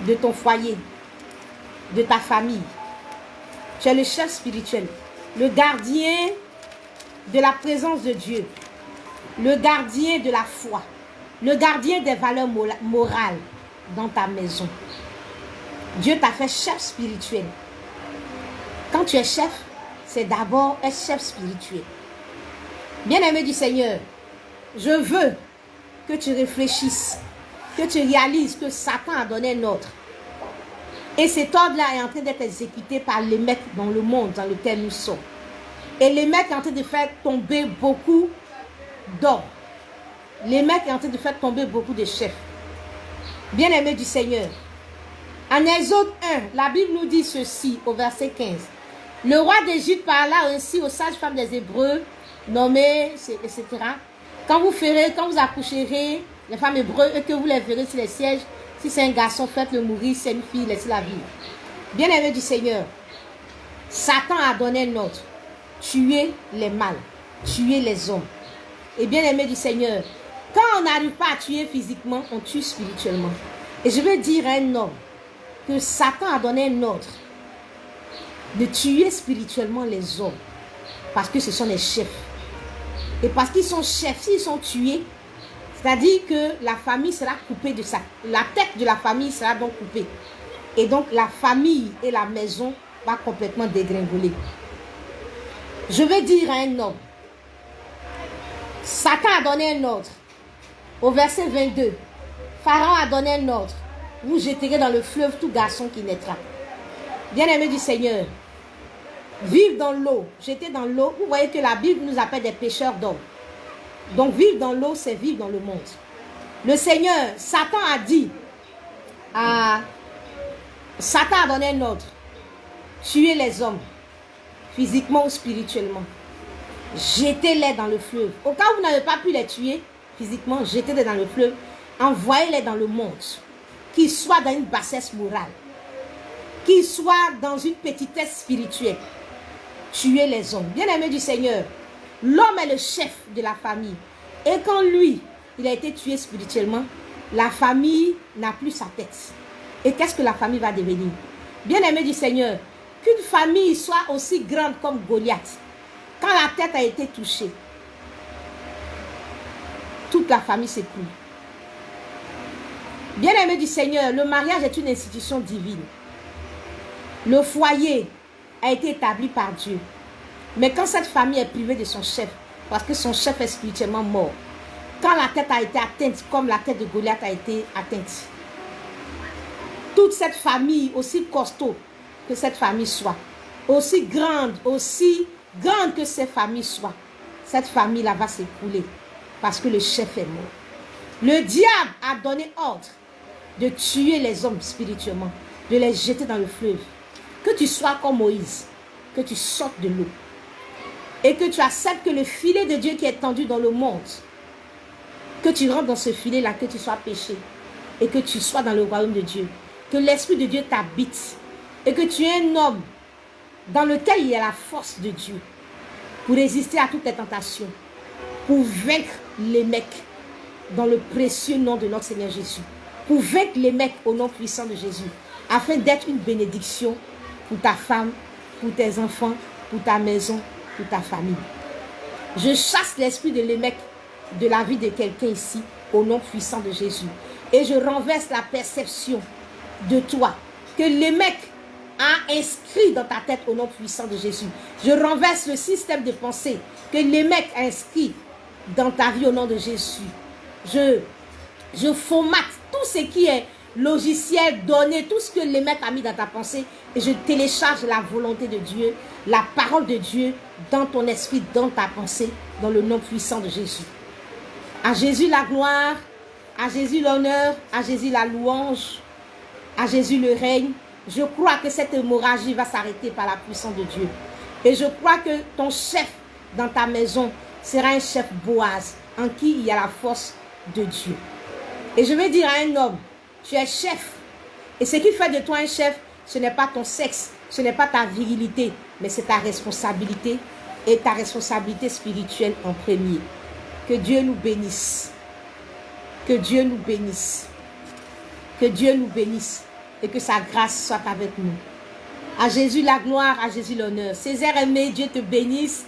de ton foyer, de ta famille. Tu es le chef spirituel, le gardien de la présence de Dieu, le gardien de la foi, le gardien des valeurs morales dans ta maison. Dieu t'a fait chef spirituel. Quand tu es chef, c'est d'abord être chef spirituel. Bien-aimé du Seigneur, je veux que tu réfléchisses, que tu réalises que Satan a donné un ordre. Et cet ordre-là est en train d'être exécuté par les mecs dans le monde dans lequel nous sommes. Et les mecs sont en train de faire tomber beaucoup d'or. Les mecs sont en train de faire tomber beaucoup de chefs. Bien-aimé du Seigneur, en Exode 1, la Bible nous dit ceci au verset 15. Le roi d'Égypte parla ainsi aux sages-femmes des Hébreux, nommées, etc. Quand vous accoucherez, les femmes hébreux, et que vous les verrez sur les sièges, si c'est un garçon, faites-le mourir, si c'est une fille, laissez-la vivre. Bien-aimé du Seigneur, Satan a donné un ordre. Tuer les mâles, tuer les hommes. Et bien-aimé du Seigneur, quand on n'arrive pas à tuer physiquement, on tue spirituellement. Et je veux dire à un homme que Satan a donné un ordre de tuer spirituellement les hommes. Parce que ce sont les chefs. Et parce qu'ils sont chefs, s'ils sont tués, c'est-à-dire que la famille sera coupée de ça. La tête de la famille sera donc coupée. Et donc la famille et la maison va complètement dégringoler. Je veux dire à un homme, Satan a donné un ordre. Au verset 22, Pharaon a donné un ordre. Vous jetterez dans le fleuve tout garçon qui naîtra. Bien-aimé du Seigneur, vivre dans l'eau, jeter dans l'eau, vous voyez que la Bible nous appelle des pêcheurs d'hommes. Donc vivre dans l'eau, c'est vivre dans le monde. Le Seigneur, Satan a dit, Satan a donné un ordre. Tuer les hommes, physiquement ou spirituellement. Jetez-les dans le fleuve. Au cas où vous n'avez pas pu les tuer physiquement, jetez-les dans le fleuve. Envoyez-les dans le monde. Qu'ils soient dans une bassesse morale. Qu'ils soient dans une petitesse spirituelle. Tuez les hommes. Bien-aimé du Seigneur, l'homme est le chef de la famille. Et quand lui, il a été tué spirituellement, la famille n'a plus sa tête. Et qu'est-ce que la famille va devenir? Bien-aimé du Seigneur, qu'une famille soit aussi grande comme Goliath, quand la tête a été touchée, toute la famille s'écoule. Bien-aimé du Seigneur, le mariage est une institution divine. Le foyer a été établi par Dieu. Mais quand cette famille est privée de son chef, parce que son chef est spirituellement mort, quand la tête a été atteinte, comme la tête de Goliath a été atteinte, toute cette famille, aussi costaud que cette famille soit, aussi grande que cette famille soit, cette famille-là va s'écrouler parce que le chef est mort. Le diable a donné ordre de tuer les hommes spirituellement, de les jeter dans le fleuve. Que tu sois comme Moïse, que tu sortes de l'eau. et que tu acceptes que le filet de Dieu qui est tendu dans le monde, que tu rentres dans ce filet-là, que tu sois péché et que tu sois dans le royaume de Dieu, que l'Esprit de Dieu t'habite et que tu es un homme dans lequel il y a la force de Dieu pour résister à toutes les tentations, pour vaincre les mecs dans le précieux nom de notre Seigneur Jésus, pour vaincre les mecs au nom puissant de Jésus, afin d'être une bénédiction pour ta femme, pour tes enfants, pour ta maison, pour ta famille. Je chasse l'esprit de l'émec de la vie de quelqu'un ici, au nom puissant de Jésus. Et je renverse la perception de toi que l'émec a inscrit dans ta tête au nom puissant de Jésus. Je renverse le système de pensée que l'émec a inscrit dans ta vie au nom de Jésus. Je formate tout ce qui est logiciel donné, tout ce que l'émec a mis dans ta pensée, et je télécharge la volonté de Dieu, la parole de Dieu dans ton esprit, dans ta pensée, dans le nom puissant de Jésus. À Jésus la gloire, à Jésus l'honneur, à Jésus la louange, à Jésus le règne. Je crois que cette hémorragie va s'arrêter par la puissance de Dieu. Et je crois que ton chef dans ta maison sera un chef Boaz, en qui il y a la force de Dieu. Et je vais dire à un homme, tu es chef. Et ce qui fait de toi un chef, ce n'est pas ton sexe, ce n'est pas ta virilité, mais c'est ta responsabilité et ta responsabilité spirituelle en premier. Que Dieu nous bénisse. Que Dieu nous bénisse. Que Dieu nous bénisse. Et que sa grâce soit avec nous. À Jésus la gloire, à Jésus l'honneur. Césaire aimé, Dieu te bénisse.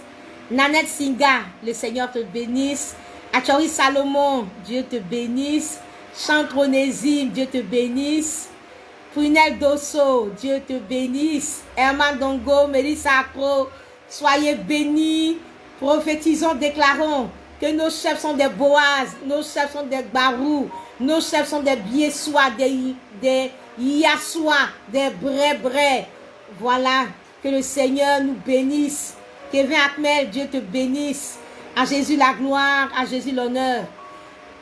Nanette Singa, le Seigneur te bénisse. Achori Salomon, Dieu te bénisse. Chantronésime, Dieu te bénisse. Prunelle Dosso, Dieu te bénisse. Herman Dongo, Mélissa Akro, soyez bénis. Prophétisons, déclarons que nos chefs sont des Boaz, nos chefs sont des Barou, nos chefs sont des Biessois, des Yassois, des Bré. Voilà, que le Seigneur nous bénisse. Kevin Akmel, Dieu te bénisse. À Jésus la gloire, à Jésus l'honneur.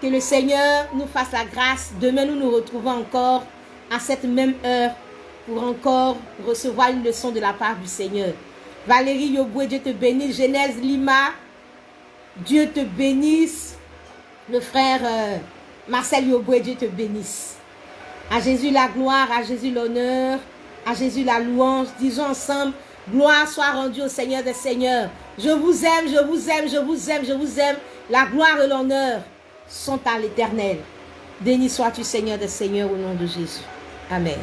Que le Seigneur nous fasse la grâce. Demain, nous nous retrouvons encore à cette même heure pour encore recevoir une leçon de la part du Seigneur. Valérie Yoboué, Dieu te bénisse. Genèse Lima, Dieu te bénisse. Le frère Marcel Yoboué, Dieu te bénisse. À Jésus la gloire, à Jésus l'honneur, à Jésus la louange. Disons ensemble, gloire soit rendue au Seigneur des Seigneurs. Je vous aime, je vous aime, je vous aime, je vous aime. La gloire et l'honneur sont à l'Éternel. Béni sois-tu, Seigneur des Seigneurs, au nom de Jésus. Amen.